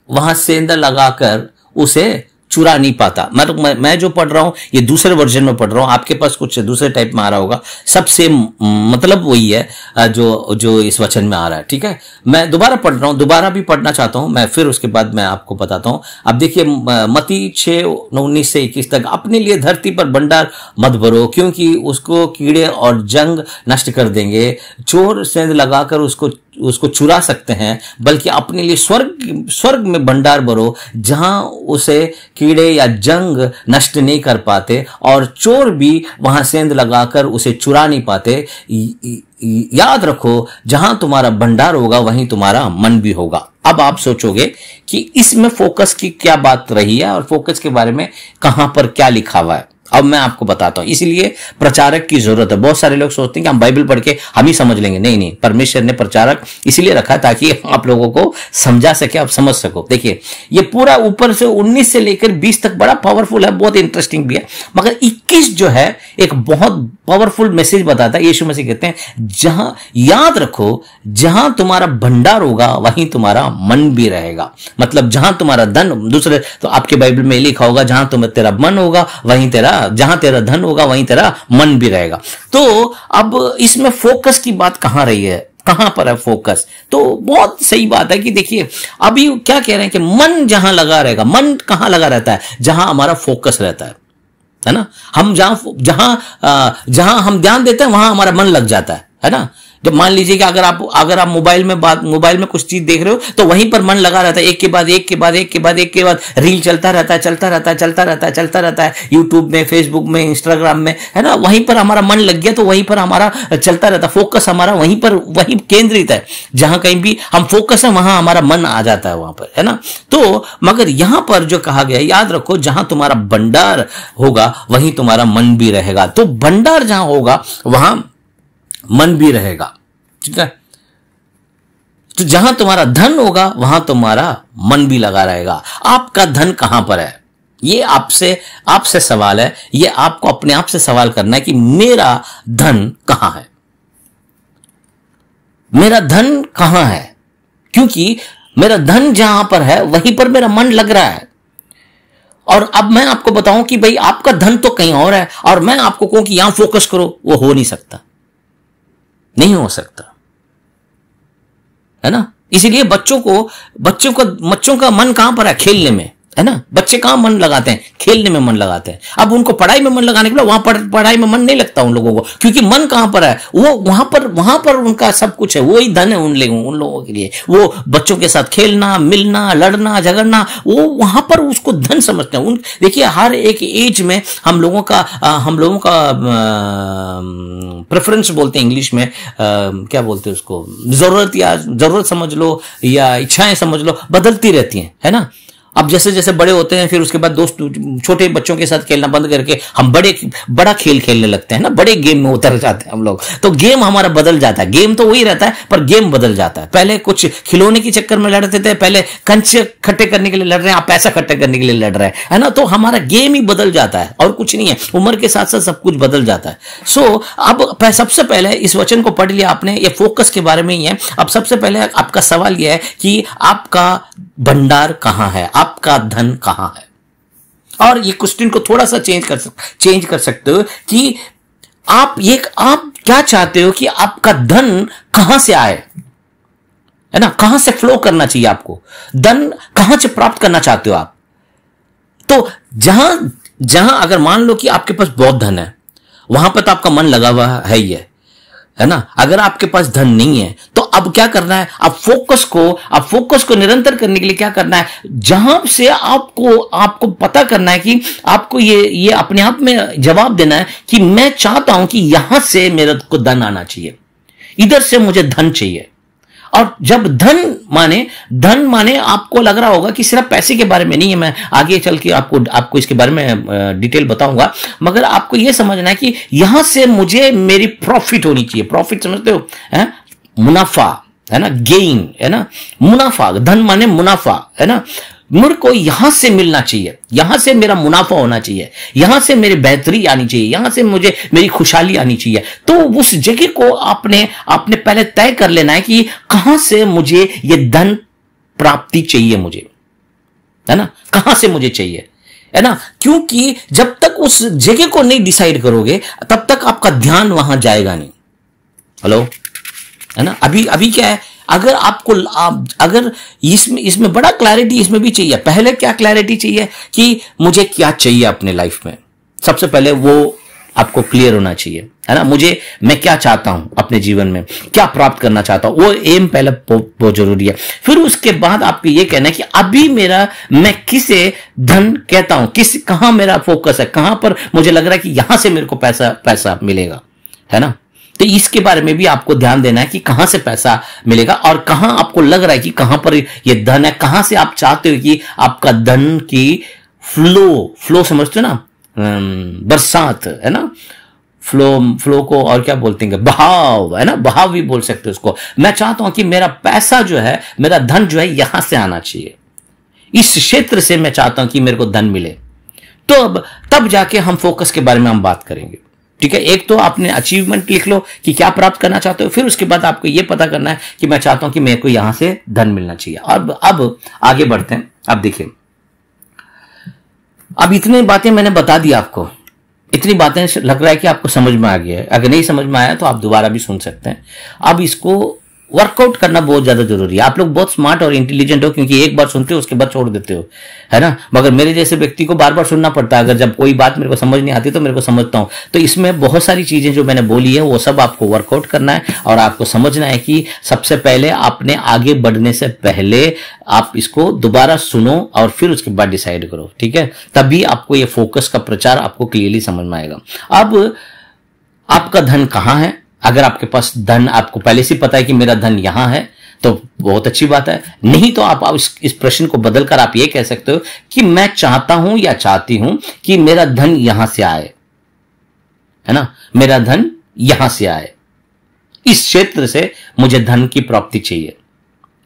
वहां सेंधा लगाकर उसे चुरा नहीं पाता। मैं जो पढ़ रहा हूं ये दूसरे वर्जन में पढ़ रहा हूं, आपके पास कुछ दूसरे टाइप में आ रहा होगा, सब सेम मतलब वही है जो इस वचन में आ रहा है। ठीक है, मैं दोबारा पढ़ रहा हूं, दोबारा भी पढ़ना चाहता हूं मैं, फिर उसके बाद मैं आपको बताता हूं। अब देखिए मत्ती 6:19 से 21 तक, अपने लिए धरती पर भंडार मत भरो, क्योंकि उसको कीड़े और जंग नष्ट कर देंगे। चोर सेंध लगाकर उसको चुरा सकते हैं, बल्कि अपने लिए स्वर्ग में भंडार भरो, जहां उसे कीड़े या जंग नष्ट नहीं कर पाते और चोर भी वहां सेंध लगाकर उसे चुरा नहीं पाते। याद रखो, जहां तुम्हारा भंडार होगा वहीं तुम्हारा मन भी होगा। अब आप सोचोगे कि इसमें फोकस की क्या बात रही है और फोकस के बारे में कहां पर क्या लिखा हुआ है। अब मैं आपको बताता हूं, इसलिए प्रचारक की जरूरत है। बहुत सारे लोग सोचते हैं कि हम बाइबल पढ़ के हम ही समझ लेंगे, नहीं नहीं, परमेश्वर ने प्रचारक इसलिए रखा ताकि आप लोगों को समझा सके, आप समझ सको। देखिए ये पूरा ऊपर से 19 से लेकर 20 तक बड़ा पावरफुल है, बहुत इंटरेस्टिंग भी है, मगर 21 जो है एक बहुत पावरफुल मैसेज बताता है। यीशु मसीह कहते हैं, जहां याद रखो, जहां तुम्हारा भंडार होगा वहीं तुम्हारा मन भी रहेगा। मतलब जहां तुम्हारा धन, दूसरे तो आपके बाइबल में लिखा होगा, जहां तेरा मन होगा वहीं जहां तेरा धन होगा वहीं तेरा मन भी रहेगा। तो अब इसमें फोकस की बात कहां रही है, कहां पर है फोकस? तो बहुत सही बात है कि देखिए अभी क्या कह रहे हैं कि मन जहां लगा रहेगा। मन कहां लगा रहता है? जहां हमारा फोकस रहता है ना। हम जहां हम ध्यान देते हैं वहां हमारा मन लग जाता है ना। जब मान लीजिए कि अगर आप मोबाइल में कुछ चीज देख रहे हो तो वहीं पर मन लगा रहता है, एक के बाद एक रील चलता रहता है यूट्यूब में, फेसबुक में, इंस्टाग्राम में, है ना। वहीं पर हमारा मन लग गया तो वहीं पर हमारा चलता रहता, फोकस हमारा वहीं केंद्रित है। जहां कहीं भी हम फोकस है वहां हमारा मन आ जाता है वहां पर, है ना। तो मगर यहां पर जो कहा गया, याद रखो, जहां तुम्हारा भंडार होगा वहीं तुम्हारा मन भी रहेगा। तो भंडार जहां होगा वहां मन भी रहेगा, ठीक है। तो जहां तुम्हारा धन होगा वहां तुम्हारा मन भी लगा रहेगा। आपका धन कहां पर है? ये आपसे सवाल है। ये आपको अपने आप से सवाल करना है कि मेरा धन कहां है, मेरा धन कहां है। क्योंकि मेरा धन जहां पर है वहीं पर मेरा मन लग रहा है। और अब मैं आपको बताऊं कि भाई आपका धन तो कहीं और है और मैं आपको कहूं कि यहां फोकस करो, वो हो नहीं सकता, नहीं हो सकता, है ना। इसीलिए बच्चों का मन कहां पर है? खेलने में, है ना। बच्चे कहां मन लगाते हैं? खेलने में मन लगाते हैं। अब उनको पढ़ाई में मन लगाने के लिए वहां पढ़ाई में मन नहीं लगता उन लोगों को, क्योंकि मन कहां पर है? वो वहां पर उनका सब कुछ है, वो ही धन है उन लोगों के लिए। वो बच्चों के साथ खेलना, मिलना, लड़ना, झगड़ना, वो वहां पर उसको धन समझते हैं। देखिए हर एक एज में हम लोगों का प्रेफरेंस बोलते हैं इंग्लिश में, क्या बोलते हैं उसको, जरूरत समझ लो या इच्छाएं समझ लो, बदलती रहती हैं, है ना। अब जैसे जैसे बड़े होते हैं फिर उसके बाद दोस्त छोटे बच्चों के साथ खेलना बंद करके हम बड़ा खेल खेलने लगते हैं ना, बड़े गेम में उतर जाते हैं हम लोग। तो गेम हमारा बदल जाता है, गेम तो वही रहता है पर गेम बदल जाता है। पहले कुछ खिलौने के चक्कर में लड़ते थे, पहले कंचे इकट्ठे करने के लिए लड़ रहे हैं, आप पैसा इकट्ठा करने के लिए लड़ रहे हैं, है ना। तो हमारा गेम ही बदल जाता है और कुछ नहीं है, उम्र के साथ साथ सब कुछ बदल जाता है। सो अब सबसे पहले इस वचन को पढ़ लिया आपने, ये फोकस के बारे में ही है। अब सबसे पहले आपका सवाल यह है कि आपका भंडार कहां है, आपका धन कहां है। और ये क्वेश्चन को थोड़ा सा चेंज कर सकते हो कि आप क्या चाहते हो कि आपका धन कहां से आए, है ना, कहां से फ्लो करना चाहिए आपको, धन कहां से प्राप्त करना चाहते हो आप। तो जहां अगर मान लो कि आपके पास बहुत धन है, वहां पर तो आपका मन लगा हुआ है ही है ना। अगर आपके पास धन नहीं है तो अब क्या करना है, आप फोकस को निरंतर करने के लिए क्या करना है, जहां से आपको पता करना है कि आपको ये अपने आप में जवाब देना है कि मैं चाहता हूं कि यहां से मेरे को धन आना चाहिए, इधर से मुझे धन चाहिए। और जब धन माने आपको लग रहा होगा कि सिर्फ पैसे के बारे में नहीं है, मैं आगे चल के आपको इसके बारे में डिटेल बताऊंगा, मगर आपको यह समझना है कि यहां से मुझे मेरी प्रॉफिट होनी चाहिए। प्रॉफिट समझते हो, है मुनाफा, है ना, गेन, है ना, मुनाफा, धन माने मुनाफा, है ना। मुझ को यहां से मिलना चाहिए, यहां से मेरा मुनाफा होना चाहिए, यहां से मेरी बेहतरी आनी चाहिए, यहां से मुझे मेरी खुशहाली आनी चाहिए। तो उस जगह को आपने पहले तय कर लेना है कि कहां से मुझे ये धन प्राप्ति चाहिए, मुझे, है ना, कहां से मुझे चाहिए, है ना। क्योंकि जब तक उस जगह को नहीं डिसाइड करोगे तब तक आपका ध्यान वहां जाएगा नहीं। हेलो, है ना। अभी क्या है, अगर इसमें बड़ा क्लैरिटी इसमें भी चाहिए। पहले क्या क्लैरिटी चाहिए कि मुझे क्या चाहिए अपने लाइफ में, सबसे पहले वो आपको क्लियर होना चाहिए, है ना। मैं क्या चाहता हूं अपने जीवन में, क्या प्राप्त करना चाहता हूं, वो एम पहले बहुत जरूरी है। फिर उसके बाद आपको ये कहना है कि अभी मैं किसे धन कहता हूं, कहां मेरा फोकस है, कहां पर मुझे लग रहा है कि यहां से मेरे को पैसा मिलेगा, है ना। तो इसके बारे में भी आपको ध्यान देना है कि कहां से पैसा मिलेगा और कहां आपको लग रहा है कि कहां पर ये धन है, कहां से आप चाहते हो कि आपका धन की फ्लो समझते हो ना, बरसात, है ना। फ्लो को और क्या बोलते हैं, बहाव, है ना, बहाव भी बोल सकते हो उसको। मैं चाहता हूं कि मेरा पैसा जो है, मेरा धन जो है यहां से आना चाहिए, इस क्षेत्र से मैं चाहता हूं कि मेरे को धन मिले। तो तब जाके हम फोकस के बारे में हम बात करेंगे, ठीक है। एक तो आपने अचीवमेंट लिख लो कि क्या प्राप्त करना चाहते हो, फिर उसके बाद आपको यह पता करना है कि मैं चाहता हूं कि मेरे को यहां से धन मिलना चाहिए। अब आगे बढ़ते हैं। अब देखिए, अब इतनी बातें मैंने बता दी आपको, इतनी बातें लग रहा है कि आपको समझ में आ गया है। अगर नहीं समझ में आया तो आप दोबारा भी सुन सकते हैं। अब इसको वर्कआउट करना बहुत ज्यादा जरूरी है। आप लोग बहुत स्मार्ट और इंटेलिजेंट हो क्योंकि एक बार सुनते हो उसके बाद छोड़ देते हो, है ना। मगर मेरे जैसे व्यक्ति को बार बार सुनना पड़ता है। अगर जब कोई बात मेरे को समझ नहीं आती तो मेरे को समझता हूं। तो इसमें बहुत सारी चीजें जो मैंने बोली है वो सब आपको वर्कआउट करना है और आपको समझना है कि सबसे पहले आपने आगे बढ़ने से पहले आप इसको दोबारा सुनो और फिर उसके बाद डिसाइड करो, ठीक है। तभी आपको ये फोकस का प्रचार आपको क्लियरली समझ में आएगा। अब आपका धन कहां है? अगर आपके पास धन, आपको पहले से पता है कि मेरा धन यहां है तो बहुत अच्छी बात है। नहीं तो आप इस प्रश्न को बदलकर आप ये कह सकते हो कि मैं चाहता हूं या चाहती हूं कि मेरा धन यहां से आए, है ना, मेरा धन यहां से आए, इस क्षेत्र से मुझे धन की प्राप्ति चाहिए,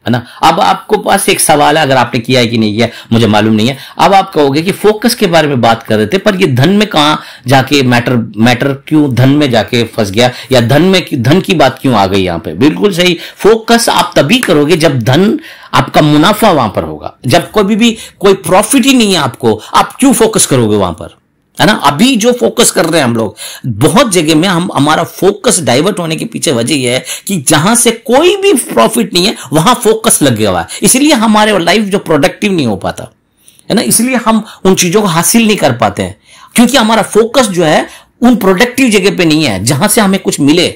है ना। अब आपको पास एक सवाल है, अगर आपने किया है कि नहीं किया मुझे मालूम नहीं है। अब आप कहोगे कि फोकस के बारे में बात कर रहे थे पर ये धन में कहां जाके मैटर क्यों धन में जाके फंस गया, या धन की बात क्यों आ गई यहां पे? बिल्कुल सही, फोकस आप तभी करोगे जब धन, आपका मुनाफा वहां पर होगा। जब कभी भी कोई प्रॉफिट ही नहीं है आपको, आप क्यों फोकस करोगे वहां पर, है ना। अभी जो फोकस कर रहे हैं हम लोग, बहुत जगह में हमारा फोकस डाइवर्ट होने के पीछे वजह यह है कि जहां से कोई भी प्रॉफिट नहीं है वहां फोकस लग गया हुआ है। इसलिए हमारे लाइफ जो प्रोडक्टिव नहीं हो पाता, है ना, इसलिए हम उन चीजों को हासिल नहीं कर पाते हैं क्योंकि हमारा फोकस जो है उन प्रोडक्टिव जगह पे नहीं है जहां से हमें कुछ मिले,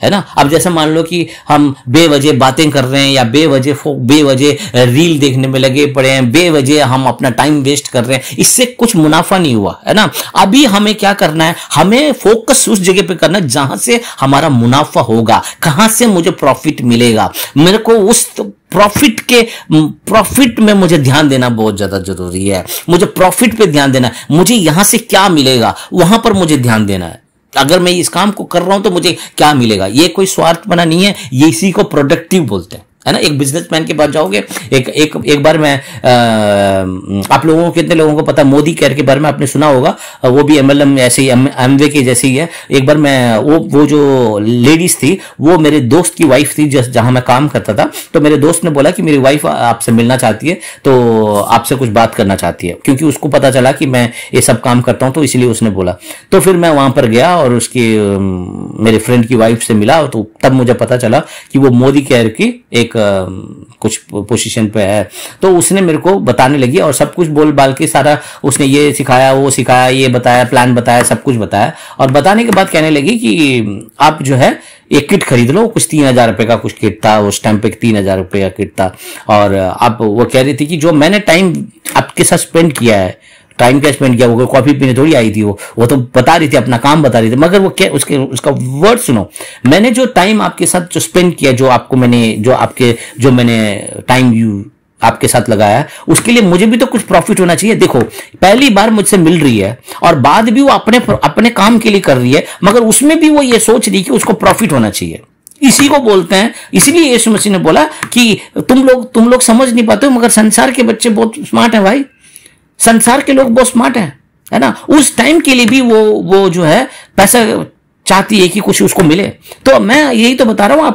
है ना। अब जैसे मान लो कि हम बेवजह बातें कर रहे हैं या बेवजह रील देखने में लगे पड़े हैं, बेवजह हम अपना टाइम वेस्ट कर रहे हैं, इससे कुछ मुनाफा नहीं हुआ, है ना। अभी हमें क्या करना है, हमें फोकस उस जगह पे करना है जहां से हमारा मुनाफा होगा, कहां से मुझे प्रॉफिट मिलेगा। मेरे को उस प्रॉफिट में मुझे ध्यान देना बहुत ज्यादा जरूरी है। मुझे प्रॉफिट पे ध्यान देना है, मुझे यहां से क्या मिलेगा वहां पर मुझे ध्यान देना है। अगर मैं इस काम को कर रहा हूं तो मुझे क्या मिलेगा, ये कोई स्वार्थ बना नहीं है, ये इसी को प्रोडक्टिव बोलते हैं, है ना। एक बिजनेसमैन के पास जाओगे, एक बार मैं आप लोगों को, कितने लोगों को पता, मोदी केयर के बारे में आपने सुना होगा, वो भी एमएलएम ऐसे ही, एमवे के जैसे ही है। एक बार मैं वो जो लेडीज थी, वो मेरे दोस्त की वाइफ थी, जहां मैं काम करता था। तो मेरे दोस्त ने बोला कि मेरी वाइफ आपसे मिलना चाहती है, तो आपसे कुछ बात करना चाहती है, क्योंकि उसको पता चला कि मैं ये सब काम करता हूं, तो इसलिए उसने बोला। तो फिर मैं वहां पर गया और उसकी मेरे फ्रेंड की वाइफ से मिला, तो तब मुझे पता चला कि वो मोदी केयर की एक कुछ पोजीशन पे है। तो उसने मेरे को बताने लगी और सब कुछ बोल बाल के सारा उसने ये सिखाया, वो सिखाया, ये बताया, प्लान बताया, सब कुछ बताया। और बताने के बाद कहने लगी कि आप जो है एक किट खरीद लो, कुछ 3,000 रुपए का कुछ किट था, उस टाइम पे 3,000 रुपए का किट था। और आप वो कह रही थी कि जो मैंने टाइम आपके साथ स्पेंड किया है, टाइम क्या स्पेंड किया, वो कॉफी पीने थोड़ी आई थी, वो तो बता रही थी, अपना काम बता रही थी। मगर वो क्या, उसका वर्ड सुनो, मैंने जो टाइम आपके साथ जो स्पेंड किया, जो मैंने टाइम आपके साथ लगाया, उसके लिए मुझे भी तो कुछ प्रॉफिट होना चाहिए। देखो, पहली बार मुझसे मिल रही है और बाद भी वो अपने काम के लिए कर रही है, मगर उसमें भी वो ये सोच रही है कि उसको प्रॉफिट होना चाहिए। इसी को बोलते हैं, इसलिए यीशु मसीह ने बोला कि तुम लोग समझ नहीं पाते हो, मगर संसार के बच्चे बहुत स्मार्ट हैं भाई, संसार के लोग बहुत स्मार्ट हैं, है ना। उस टाइम के लिए भी वो जो है पैसा चाहती है कि कुछ उसको मिले। तो मैं यही तो बता रहा हूं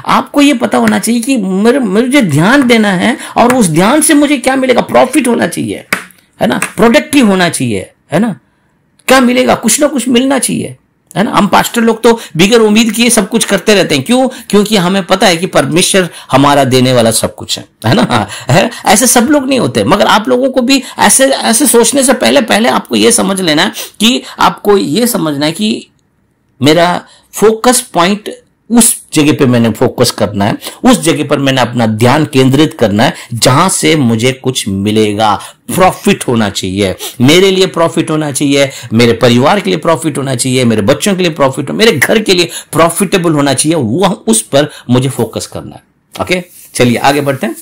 आपको ये पता होना चाहिए कि मुझे ध्यान देना है और उस ध्यान से मुझे क्या मिलेगा, प्रॉफिट होना चाहिए, है ना, प्रोडक्टिव होना चाहिए, है ना। क्या मिलेगा, कुछ ना कुछ मिलना चाहिए, है ना। हम पास्टर लोग तो बिगर उम्मीद किए सब कुछ करते रहते हैं, क्यों? क्योंकि हमें पता है कि परमेश्वर हमारा देने वाला सब कुछ है ना। ऐसे सब लोग नहीं होते, मगर आप लोगों को भी ऐसे सोचने से पहले आपको यह समझ लेना है कि आपको यह समझना है कि मेरा फोकस पॉइंट उस जगह पे मैंने फोकस करना है, उस जगह पर मैंने अपना ध्यान केंद्रित करना है जहां से मुझे कुछ मिलेगा, प्रॉफिट होना चाहिए, मेरे लिए प्रॉफिट होना चाहिए, मेरे परिवार के लिए प्रॉफिट होना चाहिए, मेरे बच्चों के लिए प्रॉफिट, मेरे घर के लिए प्रॉफिटेबल होना चाहिए, वो उस पर मुझे फोकस करना है। ओके, चलिए आगे बढ़ते हैं।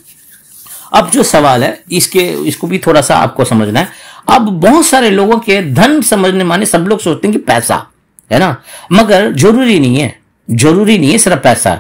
अब जो सवाल है इसको भी थोड़ा सा आपको समझना है। अब बहुत सारे लोगों के धन समझने माने सब लोग सोचते हैं कि पैसा, है ना, मगर जरूरी नहीं है सिर्फ पैसा,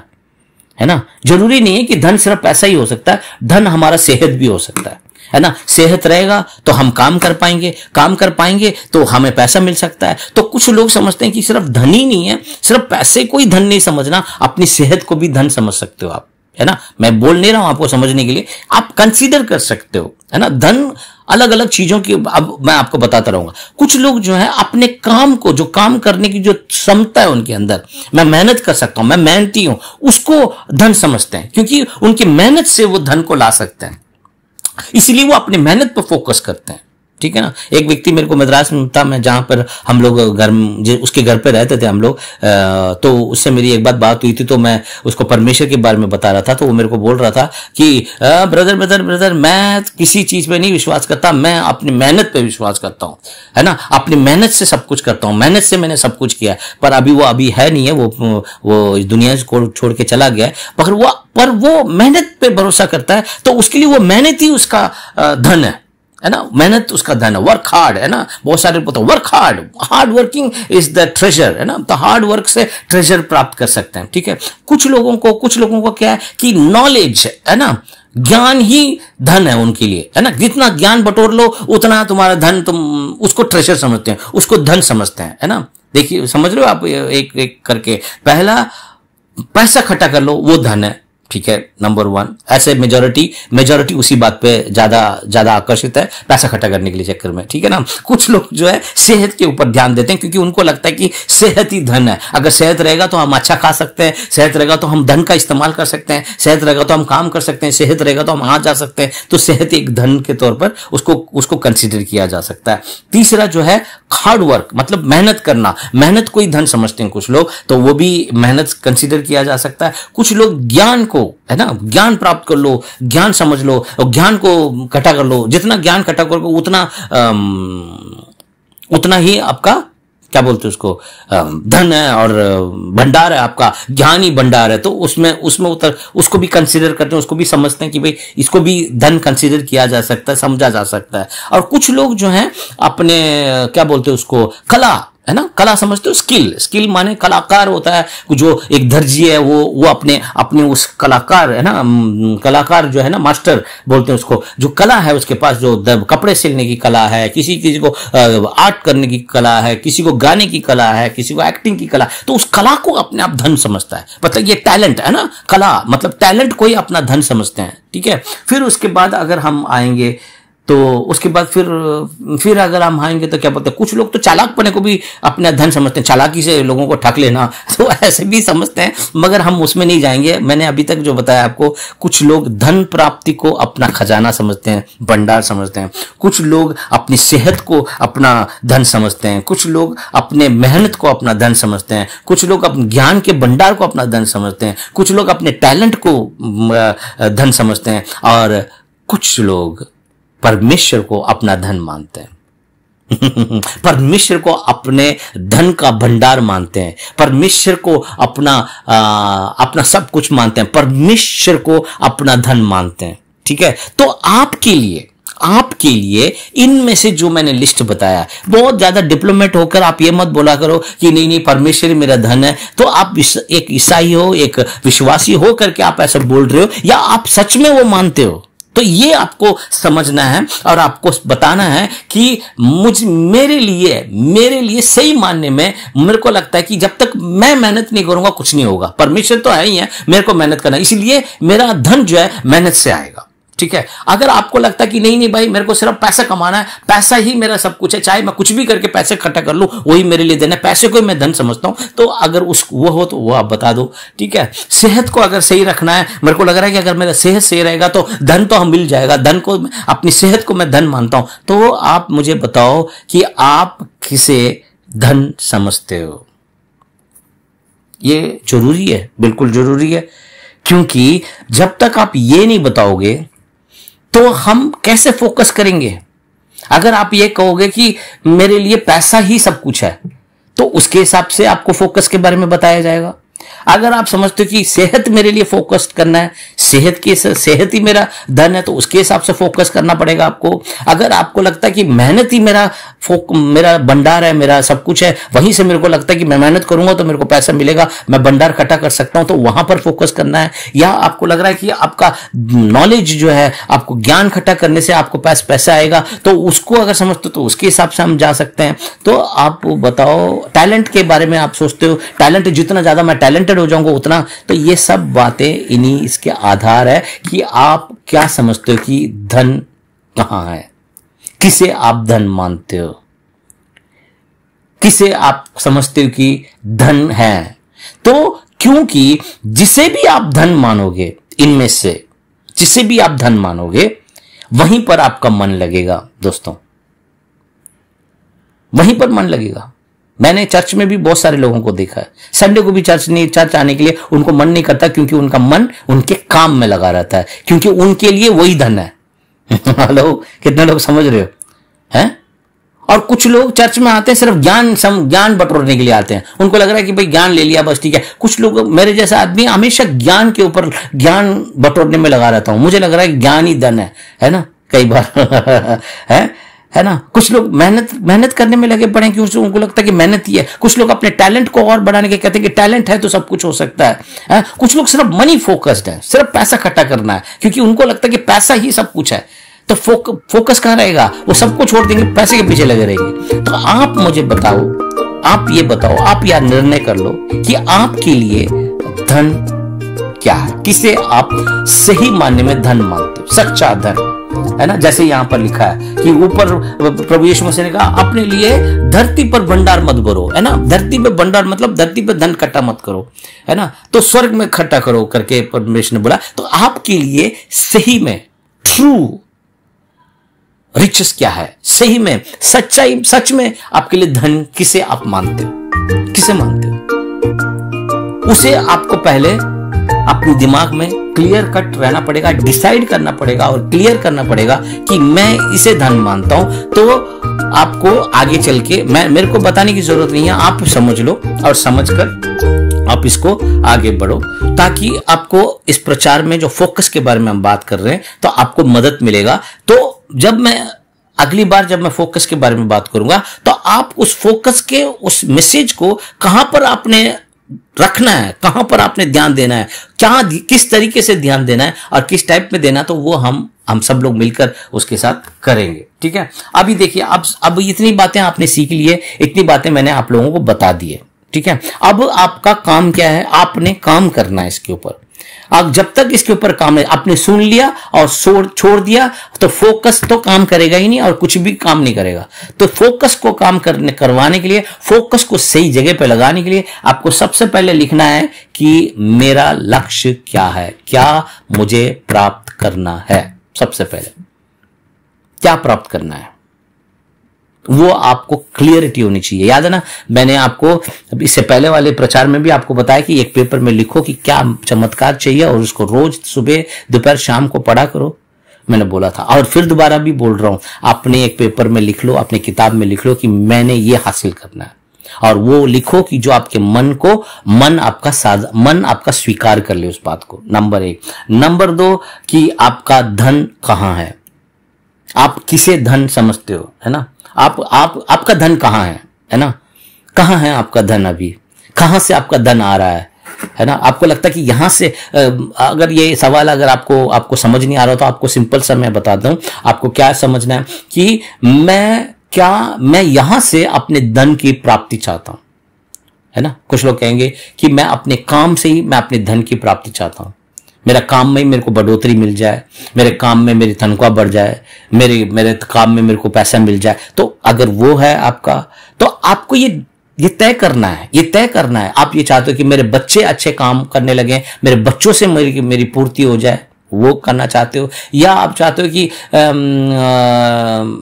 है ना। जरूरी नहीं है कि धन सिर्फ पैसा ही हो सकता है, धन हमारा सेहत भी हो सकता है ना। सेहत रहेगा तो हम काम कर पाएंगे तो हमें पैसा मिल सकता है। तो कुछ लोग समझते हैं कि सिर्फ धन ही नहीं है, सिर्फ पैसे को ही धन नहीं समझना, अपनी सेहत को भी धन समझ सकते हो आप, है ना। मैं बोल नहीं रहा हूं आपको समझने के लिए, आप कंसीडर कर सकते हो, है ना। धन अलग अलग चीजों की, अब मैं आपको बताता रहूंगा। कुछ लोग जो है अपने काम को, जो काम करने की जो क्षमता है उनके अंदर, मैं मेहनत कर सकता हूं, मैं मेहनती हूं, उसको धन समझते हैं, क्योंकि उनकी मेहनत से वो धन को ला सकते हैं, इसलिए वो अपनी मेहनत पर फोकस करते हैं, ठीक है ना। एक व्यक्ति मेरे को मद्रास में था, मैं जहां पर हम लोग उसके घर पे रहते थे हम लोग, तो उससे मेरी एक बात हुई थी, तो मैं उसको परमेश्वर के बारे में बता रहा था। तो वो मेरे को बोल रहा था कि ब्रदर मैं किसी चीज पे नहीं विश्वास करता, मैं अपनी मेहनत पे विश्वास करता हूं, है ना। अपनी मेहनत से सब कुछ करता हूं, मेहनत से मैंने सब कुछ किया, पर अभी है नहीं है, वो इस दुनिया को छोड़ के चला गया है, पर वो मेहनत पे भरोसा करता है, तो उसके लिए वो मेहनत ही उसका धन है ना। मेहनत उसका धन है, वर्क हार्ड, है ना। बहुत सारे बोलते हैं work hard working is the treasure, है ना। तो हार्ड वर्क से ट्रेजर प्राप्त कर सकते हैं, ठीक है। कुछ लोगों को क्या है कि नॉलेज, है ना, ज्ञान ही धन है उनके लिए, है ना। जितना ज्ञान बटोर लो उतना तुम्हारा धन, तुम उसको ट्रेजर समझते हैं, उसको धन समझते हैं, है ना। देखिए, समझ रहे हो आप, एक एक करके, पहला पैसा इकट्ठा कर लो, वो धन है, ठीक है, नंबर 1। ऐसे मेजॉरिटी उसी बात पे ज्यादा आकर्षित है, पैसा इकट्ठा करने के लिए चक्कर में, ठीक है ना। कुछ लोग जो है सेहत के ऊपर ध्यान देते हैं, क्योंकि उनको लगता है कि सेहत ही धन है। अगर सेहत रहेगा तो हम अच्छा खा सकते हैं, सेहत रहेगा तो हम धन का इस्तेमाल कर सकते हैं, सेहत रहेगा तो हम काम कर सकते हैं, सेहत रहेगा तो हम आ जा सकते हैं। तो सेहत एक धन के तौर पर उसको कंसिडर किया जा सकता है। तीसरा जो है हार्ड वर्क, मतलब मेहनत करना, मेहनत को ही धन समझते हैं कुछ लोग, तो वो भी मेहनत कंसिडर किया जा सकता है। कुछ लोग ज्ञान को, है ना, ज्ञान प्राप्त कर लो, ज्ञान समझ लो और ज्ञान को इकट्ठा कर लो। जितना ज्ञान इकट्ठा करोगे उतना ही आपका क्या बोलते हैं उसको, धन है और भंडार है, आपका ज्ञान ही भंडार है। तो उसमें उसको भी कंसीडर करते हैं, उसको भी समझते हैं कि भाई इसको भी धन कंसीडर किया जा सकता है, समझा जा सकता है। और कुछ लोग जो हैं अपने क्या बोलते हैं उसको, कला, है ना, कला समझते हो, स्किल माने कलाकार होता है। जो एक दर्जी है वो अपने उस कलाकार, है ना, कलाकार जो है ना, मास्टर बोलते हैं उसको, जो कला है उसके पास, जो कपड़े सिलने की कला है, किसी को आर्ट करने की कला है, किसी को गाने की कला है, किसी को एक्टिंग की कला, तो उस कला को अपने आप धन समझता है। मतलब ये टैलेंट है ना, कला मतलब टैलेंट को ही अपना धन समझते हैं, ठीक है। फिर उसके बाद अगर हम आएंगे तो उसके बाद फिर अगर हम आएंगे तो क्या बोलते हैं, कुछ लोग तो चालाकपने को भी अपना धन समझते हैं, चालाकी से लोगों को ठग लेना, तो ऐसे भी समझते हैं, मगर हम उसमें नहीं जाएंगे। मैंने अभी तक जो बताया आपको, कुछ लोग धन प्राप्ति को अपना खजाना समझते हैं, भंडार समझते हैं। कुछ लोग अपनी सेहत को अपना धन समझते हैं, कुछ लोग अपने मेहनत को अपना धन समझते हैं, कुछ लोग अपने ज्ञान के भंडार को अपना धन समझते हैं, कुछ लोग अपने टैलेंट को धन समझते हैं, और कुछ लोग परमेश्वर को अपना धन मानते हैं। परमेश्वर को अपने धन का भंडार मानते हैं, परमेश्वर को अपना सब कुछ मानते हैं, परमेश्वर को अपना धन मानते हैं, ठीक है। तो आपके लिए इनमें से जो मैंने लिस्ट बताया, बहुत ज्यादा डिप्लोमेट होकर आप ये मत बोला करो कि नहीं परमेश्वर मेरा धन है। तो आप एक ईसाई हो, एक विश्वासी हो करके आप ऐसा बोल रहे हो, या आप सच में वो मानते हो? तो ये आपको समझना है और आपको बताना है कि मेरे लिए सही मानने में मेरे को लगता है कि जब तक मैं मेहनत नहीं करूंगा कुछ नहीं होगा। परमेश्वर तो है ही है, मेरे को मेहनत करना, इसलिए मेरा धन जो है मेहनत से आएगा, ठीक है। अगर आपको लगता है कि नहीं भाई मेरे को सिर्फ पैसा कमाना है, पैसा ही मेरा सब कुछ है, चाहे मैं कुछ भी करके पैसे इकट्ठा कर लूं वही मेरे लिए धन है, पैसे को मैं धन समझता हूं, तो अगर वो हो तो वो आप बता दो, ठीक है। सेहत को अगर सही रखना है, मेरे को लग रहा है कि अगर मेरा सेहत सही रहेगा तो धन तो हम मिल जाएगा, धन को, अपनी सेहत को मैं धन मानता हूं, तो आप मुझे बताओ कि आप किसे धन समझते हो। ये जरूरी है, बिल्कुल जरूरी है, क्योंकि जब तक आप ये नहीं बताओगे तो हम कैसे फोकस करेंगे। अगर आप ये कहोगे कि मेरे लिए पैसा ही सब कुछ है, तो उसके हिसाब से आपको फोकस के बारे में बताया जाएगा। अगर आप समझते हो कि सेहत मेरे लिए फोकस करना है, सेहत ही मेरा धन है, तो उसके हिसाब से फोकस करना पड़ेगा आपको। अगर आपको लगता है कि मेहनत ही मेरा भंडार है, मेरा सब कुछ है, वहीं से मेरे को लगता है कि मैं मेहनत करूंगा तो मेरे को पैसा मिलेगा, मैं भंडार इकट्ठा कर सकता हूं, तो वहां पर फोकस करना है। या आपको लग रहा है कि आपका नॉलेज जो है, आपको ज्ञान इकट्ठा करने से आपको पैसा आएगा, तो उसको अगर समझते हो तो उसके हिसाब से हम जा सकते हैं। तो आप बताओ, टैलेंट के बारे में आप सोचते हो, टैलेंट जितना ज्यादा मैं टैलेंटेड हो जाऊंगा उतना, तो ये सब बातें इन्हीं इसके आधार है कि आप क्या समझते हो कि धन कहां है, किसे आप धन मानते हो, किसे आप समझते हो कि धन है। तो क्योंकि जिसे भी आप धन मानोगे, इनमें से जिसे भी आप धन मानोगे, वहीं पर आपका मन लगेगा दोस्तों, वहीं पर मन लगेगा। मैंने चर्च में भी बहुत सारे लोगों को देखा है, संडे को भी चर्च आने के लिए उनको मन नहीं करता, क्योंकि उनका मन उनके काम में लगा रहता है, क्योंकि उनके लिए वही धन है। हेलो, कितने लोग समझ रहे हो हैं? और कुछ लोग चर्च में आते हैं सिर्फ ज्ञान बटोरने के लिए आते हैं, उनको लग रहा है कि भाई ज्ञान ले लिया बस ठीक है। कुछ लोग, मेरे जैसा आदमी हमेशा ज्ञान के ऊपर ज्ञान बटोरने में लगा रहता हूं, मुझे लग रहा है ज्ञान ही धन है ना, कई बार है ना। कुछ लोग मेहनत करने में लगे पड़े क्योंकि उनको लगता है कि मेहनत ही है। कुछ लोग अपने टैलेंट को और बढ़ाने के कहते हैं कि टैलेंट है तो सब कुछ हो सकता है। कुछ लोग सिर्फ मनी फोकस्ड है, सिर्फ पैसा इकट्ठा करना है, क्योंकि उनको लगता है कि पैसा ही सब कुछ है। तो फोकस कहां रहेगा, वो सबको छोड़ देंगे, पैसे के पीछे लगे रहेंगे। तो आप मुझे बताओ, आप ये बताओ, आप यह निर्णय कर लो कि आपके लिए धन क्या है, किसे आप सही मायने में धन मानते हो, सच्चा धन, है ना। जैसे यहां पर लिखा है कि ऊपर प्रभु यीशु मसीह ने कहा अपने लिए धरती पर भंडार मत भरो, है ना। धरती पे भंडार मतलब धरती पे धन इकट्ठा मत करो, है ना, तो स्वर्ग में इकट्ठा करो करके परमेश्वर ने बोला। तो आपके लिए सही में ट्रू रिचेस क्या है, सही में सच्चाई, सच में आपके लिए धन किसे आप मानते हो, किसे मानते हो, उसे आपको पहले अपने दिमाग में क्लियर कट रहना पड़ेगा, डिसाइड करना पड़ेगा और क्लियर करना पड़ेगा कि मैं इसे धन मानता हूं। तो आपको आगे चल के मेरे को बताने की जरूरत नहीं है, आप समझ लो और समझकर आप इसको आगे बढ़ो, ताकि आपको इस प्रचार में जो फोकस के बारे में हम बात कर रहे हैं तो आपको मदद मिलेगा। तो जब मैं अगली बार जब मैं फोकस के बारे में बात करूंगा तो आप उस फोकस के उस मैसेज को कहां पर आपने रखना है, कहां पर आपने ध्यान देना है, क्या किस तरीके से ध्यान देना है और किस टाइप में देना, तो वो हम सब लोग मिलकर उसके साथ करेंगे, ठीक है। अभी देखिए, अब इतनी बातें आपने सीख ली है, इतनी बातें मैंने आप लोगों को बता दी है, ठीक है। अब आपका काम क्या है, आपने काम करना है इसके ऊपर। आप जब तक इसके ऊपर काम है, आपने सुन लिया और छोड़ दिया तो फोकस तो काम करेगा ही नहीं और कुछ भी काम नहीं करेगा। तो फोकस को काम करवाने के लिए, फोकस को सही जगह पे लगाने के लिए आपको सबसे पहले लिखना है कि मेरा लक्ष्य क्या है, क्या मुझे प्राप्त करना है। सबसे पहले क्या प्राप्त करना है वो आपको क्लियरिटी होनी चाहिए। याद है ना, मैंने आपको इससे पहले वाले प्रचार में भी आपको बताया कि एक पेपर में लिखो कि क्या चमत्कार चाहिए और उसको रोज सुबह दोपहर शाम को पढ़ा करो, मैंने बोला था। और फिर दोबारा भी बोल रहा हूं, अपने एक पेपर में लिख लो, अपनी किताब में लिख लो कि मैंने ये हासिल करना है, और वो लिखो कि जो आपके मन आपका स्वीकार कर ले उस बात को। नंबर 1। नंबर 2 कि आपका धन कहां है, आप किसे धन समझते हो, है ना। आपका धन कहां है ना, कहां है आपका धन, अभी कहां से आपका धन आ रहा है ना। आपको लगता है कि यहां से, अगर ये सवाल अगर आपको समझ नहीं आ रहा तो आपको सिंपल सा मैं बताता हूं। आपको क्या समझना है कि मैं यहां से अपने धन की प्राप्ति चाहता हूं, है ना। कुछ लोग कहेंगे कि मैं अपने काम से ही मैं अपने धन की प्राप्ति चाहता हूं, मेरा काम में ही मेरे को बढ़ोतरी मिल जाए, मेरे काम में मेरी तनख्वाह बढ़ जाए, मेरे काम में मेरे को पैसा मिल जाए। तो अगर वो है आपका, तो आपको ये तय करना है। आप ये चाहते हो कि मेरे बच्चे अच्छे काम करने लगे, मेरे बच्चों से मेरी पूर्ति हो जाए, वो करना चाहते हो, या आप चाहते हो कि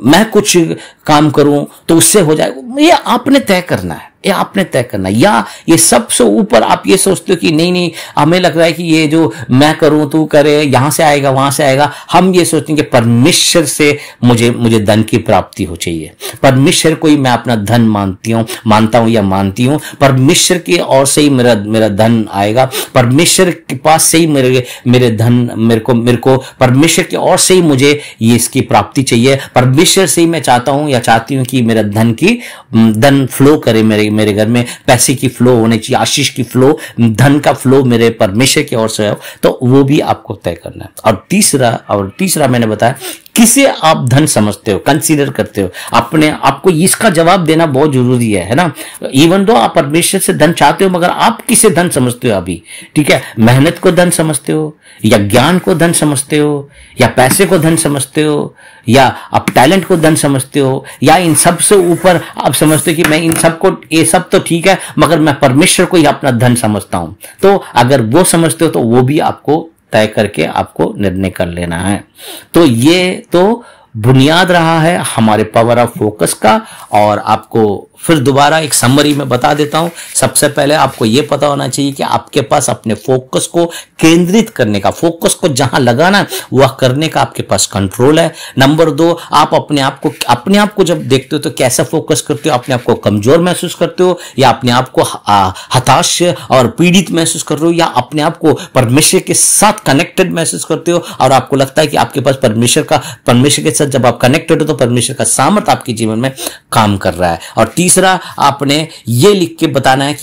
मैं कुछ काम करूं तो उससे हो जाए। ये आपने तय करना है, या ये सबसे ऊपर आप ये सोचते हो कि नहीं हमें लग रहा है कि ये जो मैं करूं तू करे, यहां से आएगा वहां से आएगा। हम ये सोचेंगे परमेश्वर से मुझे धन की प्राप्ति हो चाहिए, परमेश्वर को ही मैं अपना धन मानता हूं, परमेश्वर की ओर से ही मेरा धन आएगा, परमेश्वर के पास से ही मेरे धन मेरे को परमेश्वर की ओर से ही मुझे ये इसकी प्राप्ति चाहिए, परमेश्वर से ही मैं चाहती हूं कि मेरा धन फ्लो करे, मेरे घर में पैसे की फ्लो होनी चाहिए, आशीष की फ्लो, धन का फ्लो मेरे परमेश्वर की ओर से हो। तो वो भी आपको तय करना है। और तीसरा मैंने बताया किसे आप धन समझते हो, कंसीडर करते हो, अपने आपको इसका जवाब देना बहुत जरूरी है ना। इवन दो आप परमेश्वर से धन चाहते हो, मगर आप किसे धन समझते हो अभी, ठीक है। मेहनत को धन समझते हो, या ज्ञान को धन समझते हो, या पैसे को धन समझते हो, या आप टैलेंट को धन समझते हो, या इन सब से ऊपर आप समझते हो कि मैं इन सबको, ये सब तो ठीक है मगर मैं परमेश्वर को ही अपना धन समझता हूं। तो अगर वो समझते हो तो वो भी आपको तय करके आपको निर्णय कर लेना है। तो ये तो बुनियाद रहा है हमारे पावर ऑफ फोकस का। और आपको फिर दोबारा एक समरी में बता देता हूं। सबसे पहले आपको यह पता होना चाहिए कि आपके पास अपने फोकस को केंद्रित करने का, फोकस को जहां लगाना वह करने का आपके पास कंट्रोल है। नंबर 2, आप अपने आप को जब देखते हो तो कैसा फोकस करते हो, अपने आप को कमजोर महसूस करते हो, या अपने आप को हताश और पीड़ित महसूस कर रहे हो, या अपने आप को परमेश्वर के साथ कनेक्टेड महसूस करते हो और आपको लगता है कि आपके पास परमेश्वर के साथ जब आप कनेक्टेड हो तो परमेश्वर का सामर्थ आपके जीवन में काम कर रहा है। और तीसरा, आपने ये लिख के बताना है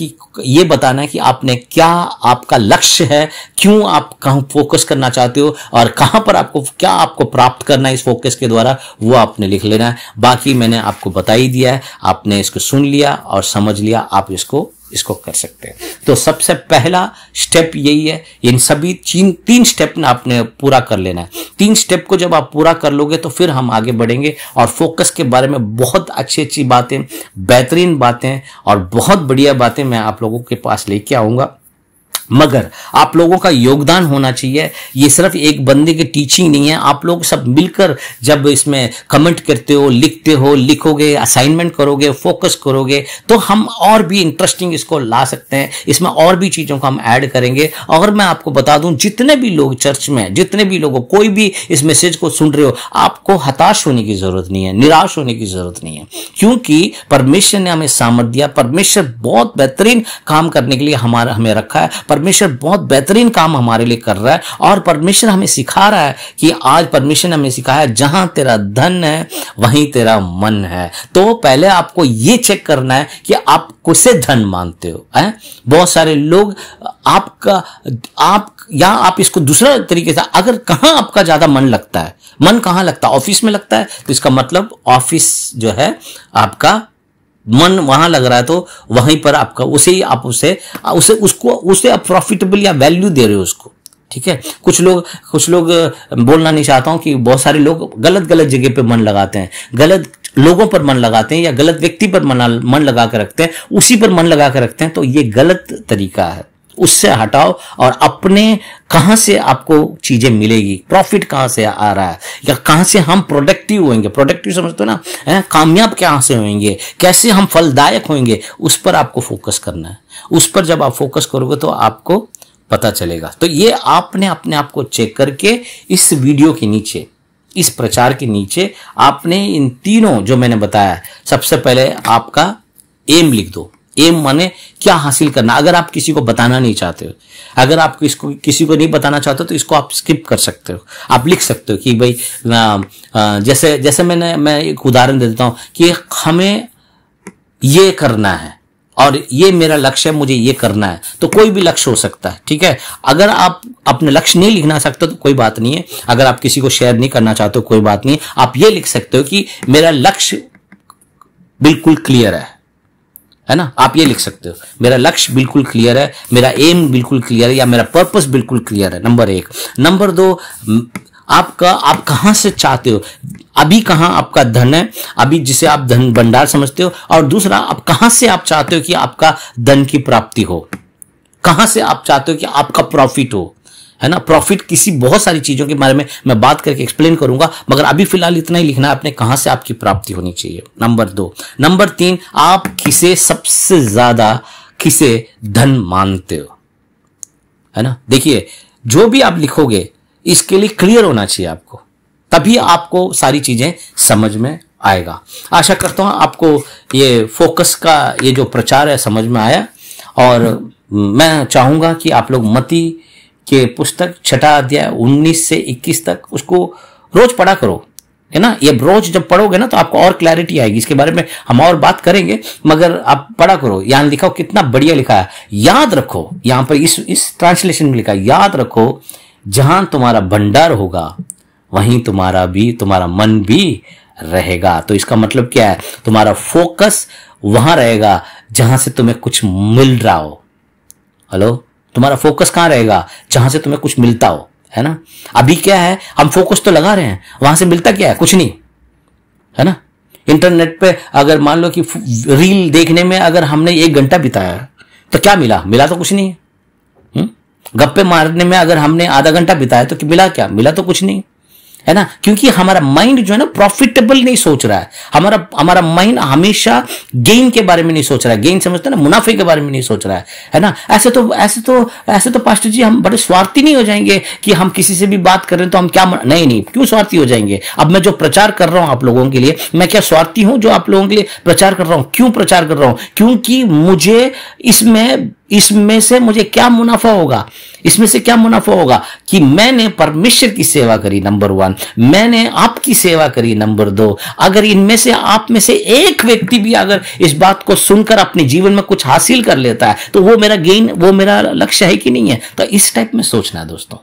कि आपने क्या आपका लक्ष्य है, क्यों आप कहां फोकस करना चाहते हो और कहां पर आपको प्राप्त करना है इस फोकस के द्वारा, वो आपने लिख लेना है। बाकी मैंने आपको बता ही दिया है, आपने इसको सुन लिया और समझ लिया, आप इसको इसको कर सकते हैं। तो सबसे पहला स्टेप यही है, इन सभी तीन स्टेप ना आपने पूरा कर लेना है। 3 स्टेप को जब आप पूरा कर लोगे तो फिर हम आगे बढ़ेंगे और फोकस के बारे में बहुत अच्छी बातें, बेहतरीन बातें और बहुत बढ़िया बातें मैं आप लोगों के पास लेके आऊंगा। मगर आप लोगों का योगदान होना चाहिए। ये सिर्फ एक बंदे की टीचिंग नहीं है, आप लोग सब मिलकर जब इसमें कमेंट करते हो, लिखते हो, लिखोगे, असाइनमेंट करोगे, फोकस करोगे तो हम और भी इंटरेस्टिंग इसको ला सकते हैं। इसमें और भी चीजों को हम ऐड करेंगे। और मैं आपको बता दूं, जितने भी लोग चर्च में, जितने भी लोगों, कोई भी इस मैसेज को सुन रहे हो, आपको हताश होने की जरूरत नहीं है, निराश होने की जरूरत नहीं है, क्योंकि परमेश्वर ने हमें सामर्थ दिया। परमेश्वर बहुत बेहतरीन काम करने के लिए हमें रखा है। परमेश्वर बहुत बेहतरीन काम हमारे लिए कर रहा है और परमेश्वर हमें सिखा रहा है कि आज परमेश्वर ने हमें सिखाया, जहां तेरा धन है वहीं तेरा मन है। तो पहले आपको ये चेक करना है कि आप किसे धन मानते हो। बहुत सारे लोग आप इसको दूसरा तरीके से, अगर कहां आपका ज्यादा मन लगता है, मन कहां लगता है, ऑफिस में लगता है, तो इसका मतलब ऑफिस जो है आपका मन वहां लग रहा है, तो वहीं पर आपका उसे आप प्रॉफिटेबल या वैल्यू दे रहे हो उसको। ठीक है, कुछ लोग बोलना नहीं चाहता हूं कि बहुत सारे लोग गलत जगह पे मन लगाते हैं, गलत लोगों पर मन लगाते हैं या गलत व्यक्ति पर मन लगा कर रखते हैं, उसी पर मन लगा कर रखते हैं। तो ये गलत तरीका है, उससे हटाओ और अपने कहां से आपको चीजें मिलेगी, प्रॉफिट कहां से आ रहा है या कहां से हम प्रोडक्टिव होंगे, प्रोडक्टिव समझते हो ना, कामयाब कहां से होंगे, कैसे हम फलदायक होंगे, उस पर आपको फोकस करना है। उस पर जब आप फोकस करोगे तो आपको पता चलेगा। तो ये आपने अपने आप को चेक करके इस वीडियो के नीचे, इस प्रचार के नीचे आपने इन तीनों जो मैंने बताया, सबसे पहले आपका एम लिख दो। एम माने क्या हासिल करना। अगर आप किसी को बताना नहीं चाहते हो, अगर आप किसी को नहीं बताना चाहते हो, तो इसको आप स्किप कर सकते हो। आप लिख सकते हो कि भाई जैसे मैं एक उदाहरण दे देता हूं कि हमें ये करना है और ये मेरा लक्ष्य है, मुझे ये करना है। तो कोई भी लक्ष्य हो सकता है। ठीक है, अगर आप अपने लक्ष्य नहीं लिखना सकते तो कोई बात नहीं है, अगर आप किसी को शेयर नहीं करना चाहते हो कोई बात नहीं, आप ये लिख सकते हो कि मेरा लक्ष्य बिल्कुल क्लियर है ना। आप ये लिख सकते हो, मेरा लक्ष्य बिल्कुल क्लियर है, मेरा एम बिल्कुल क्लियर है या मेरा पर्पस बिल्कुल क्लियर है। नंबर 1। नंबर 2, आप कहां से चाहते हो, अभी कहां आपका धन है, अभी जिसे आप धन भंडार समझते हो, और दूसरा आप कहां से आप चाहते हो कि आपका धन की प्राप्ति हो, कहां से आप चाहते हो कि आपका प्रॉफिट हो, है ना। प्रॉफिट किसी बहुत सारी चीजों के बारे में मैं बात करके एक्सप्लेन करूंगा, मगर अभी फिलहाल इतना ही लिखना है आपने, कहां से आपकी प्राप्ति होनी चाहिए। नंबर 2। नंबर 3, आप सबसे ज्यादा किसे धन मानते हो, है ना। देखिए, जो भी आप लिखोगे इसके लिए क्लियर होना चाहिए आपको, तभी आपको सारी चीजें समझ में आएगा। आशा करता हूं आपको ये फोकस का ये जो प्रचार है समझ में आया, और मैं चाहूंगा कि आप लोग मत्ती के पुस्तक 6 अध्याय 19 से 21 तक उसको रोज पढ़ा करो, है ना। ये रोज जब पढ़ोगे ना तो आपको और क्लैरिटी आएगी। इसके बारे में हम और बात करेंगे, मगर आप पढ़ा करो। यहां लिखा हो, कितना बढ़िया लिखा है, याद रखो। यहां पर इस ट्रांसलेशन में लिखा है, याद रखो, जहां तुम्हारा भंडार होगा वहीं तुम्हारा मन भी रहेगा। तो इसका मतलब क्या है, तुम्हारा फोकस वहां रहेगा जहां से तुम्हें कुछ मिल रहा हो। हेलो, तुम्हारा फोकस कहां रहेगा, जहां से तुम्हें कुछ मिलता हो, है ना। अभी क्या है, हम फोकस तो लगा रहे हैं, वहां से मिलता क्या है, कुछ नहीं, है ना। इंटरनेट पे अगर मान लो कि रील देखने में अगर हमने 1 घंटा बिताया तो क्या मिला तो कुछ नहीं है। गप्पे मारने में अगर हमने आधा घंटा बिताया तो मिला क्या, मिला तो कुछ नहीं, है ना। क्योंकि हमारा माइंड जो है ना प्रॉफिटेबल नहीं सोच रहा है। हमारा माइंड हमेशा गेन के बारे में नहीं सोच रहा है, गेन समझते ना, मुनाफे के बारे में नहीं सोच रहा है ना। ऐसे तो पास्टर जी हम बड़े स्वार्थी नहीं हो जाएंगे कि हम किसी से भी बात कर रहे हैं तो हम क्या नहीं, क्यों स्वार्थी हो जाएंगे। अब मैं जो प्रचार कर रहा हूं आप लोगों के लिए, मैं क्या स्वार्थी हूं जो आप लोगों के लिए प्रचार कर रहा हूं। क्यों प्रचार कर रहा हूं, क्योंकि मुझे इसमें से मुझे क्या मुनाफा होगा, इसमें से क्या मुनाफा होगा कि मैंने परमेश्वर की सेवा करी, नंबर 1, मैंने आपकी सेवा करी, नंबर 2। अगर इनमें से आप में से एक व्यक्ति भी अगर इस बात को सुनकर अपने जीवन में कुछ हासिल कर लेता है तो वो मेरा गेन, वो मेरा लक्ष्य है कि नहीं है। तो इस टाइप में सोचना है दोस्तों,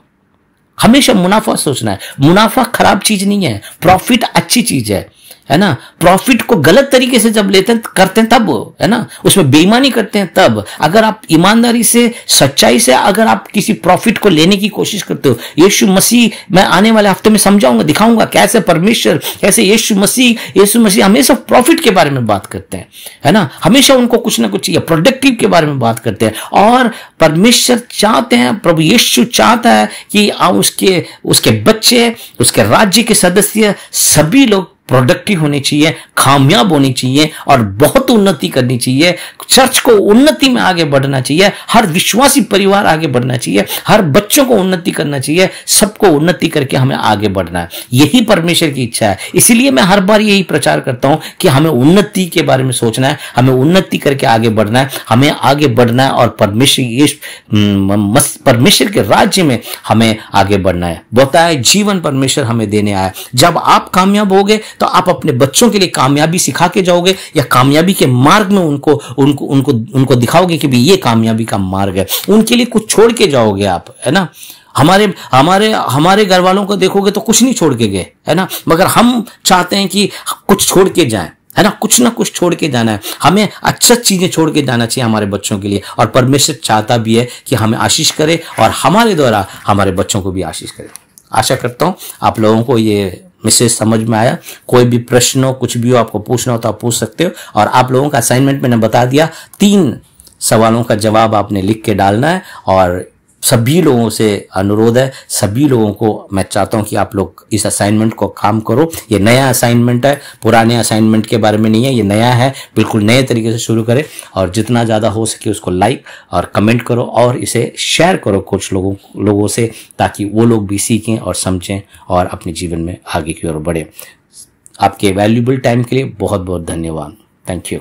हमेशा मुनाफा सोचना है। मुनाफा खराब चीज नहीं है, प्रॉफिट अच्छी चीज है। है ना, प्रॉफिट को गलत तरीके से जब लेते हैं करते हैं तब, है ना, उसमें बेईमानी करते हैं तब। अगर आप ईमानदारी से सच्चाई से अगर आप किसी प्रॉफिट को लेने की कोशिश करते हो, यीशु मसीह, मैं आने वाले हफ्ते में समझाऊंगा, दिखाऊंगा कैसे परमेश्वर, कैसे यीशु मसीह हमेशा प्रॉफिट के बारे में बात करते हैं, है ना, हमेशा उनको कुछ ना कुछ चाहिए, प्रोडक्टिव के बारे में बात करते हैं। और परमेश्वर चाहते हैं, प्रभु यीशु चाहता है कि उसके बच्चे, उसके राज्य के सदस्य सभी लोग प्रोडक्टिव होने चाहिए, कामयाब होनी चाहिए और बहुत उन्नति करनी चाहिए। चर्च को उन्नति में आगे बढ़ना चाहिए, हर विश्वासी परिवार आगे बढ़ना चाहिए, हर बच्चों को उन्नति करना चाहिए, सबको उन्नति करके हमें आगे बढ़ना है। यही परमेश्वर की इच्छा है। इसीलिए मैं हर बार यही प्रचार करता हूं कि हमें उन्नति के बारे में सोचना है, हमें उन्नति करके आगे बढ़ना है, हमें आगे बढ़ना है और परमेश्वर के राज्य में हमें आगे बढ़ना है। बताए जीवन परमेश्वर हमें देने आया। जब आप कामयाब होगे तो आप अपने बच्चों के लिए कामयाबी सिखा के जाओगे या कामयाबी के मार्ग में उनको दिखाओगे कि भी ये कामयाबी का मार्ग है। उनके लिए कुछ छोड़ के जाओगे आप, है ना। हमारे घर वालों को देखोगे तो कुछ नहीं छोड़ के गए, है ना, मगर हम चाहते हैं कि कुछ छोड़ के जाएं, है ना कुछ छोड़ के जाना है। हमें अच्छा चीजें छोड़ के जाना चाहिए हमारे बच्चों के लिए, और परमेश्वर चाहता भी है कि हमें आशीष करे और हमारे द्वारा हमारे बच्चों को भी आशीष करे। आशा करता हूं आप लोगों को ये मैसेज समझ में आया। कोई भी प्रश्न हो, कुछ भी हो, आपको पूछना हो तो आप पूछ सकते हो। और आप लोगों का असाइनमेंट मैंने बता दिया, 3 सवालों का जवाब आपने लिख के डालना है। और सभी लोगों से अनुरोध है, सभी लोगों को मैं चाहता हूं कि आप लोग इस असाइनमेंट को काम करो। ये नया असाइनमेंट है, पुराने असाइनमेंट के बारे में नहीं है, ये नया है, बिल्कुल नए तरीके से शुरू करें। और जितना ज़्यादा हो सके उसको लाइक और कमेंट करो और इसे शेयर करो कुछ लोगों से, ताकि वो लोग भी सीखें और समझें और अपने जीवन में आगे की ओर बढ़े। आपके वैल्यूएबल टाइम के लिए बहुत बहुत धन्यवाद। Thank you.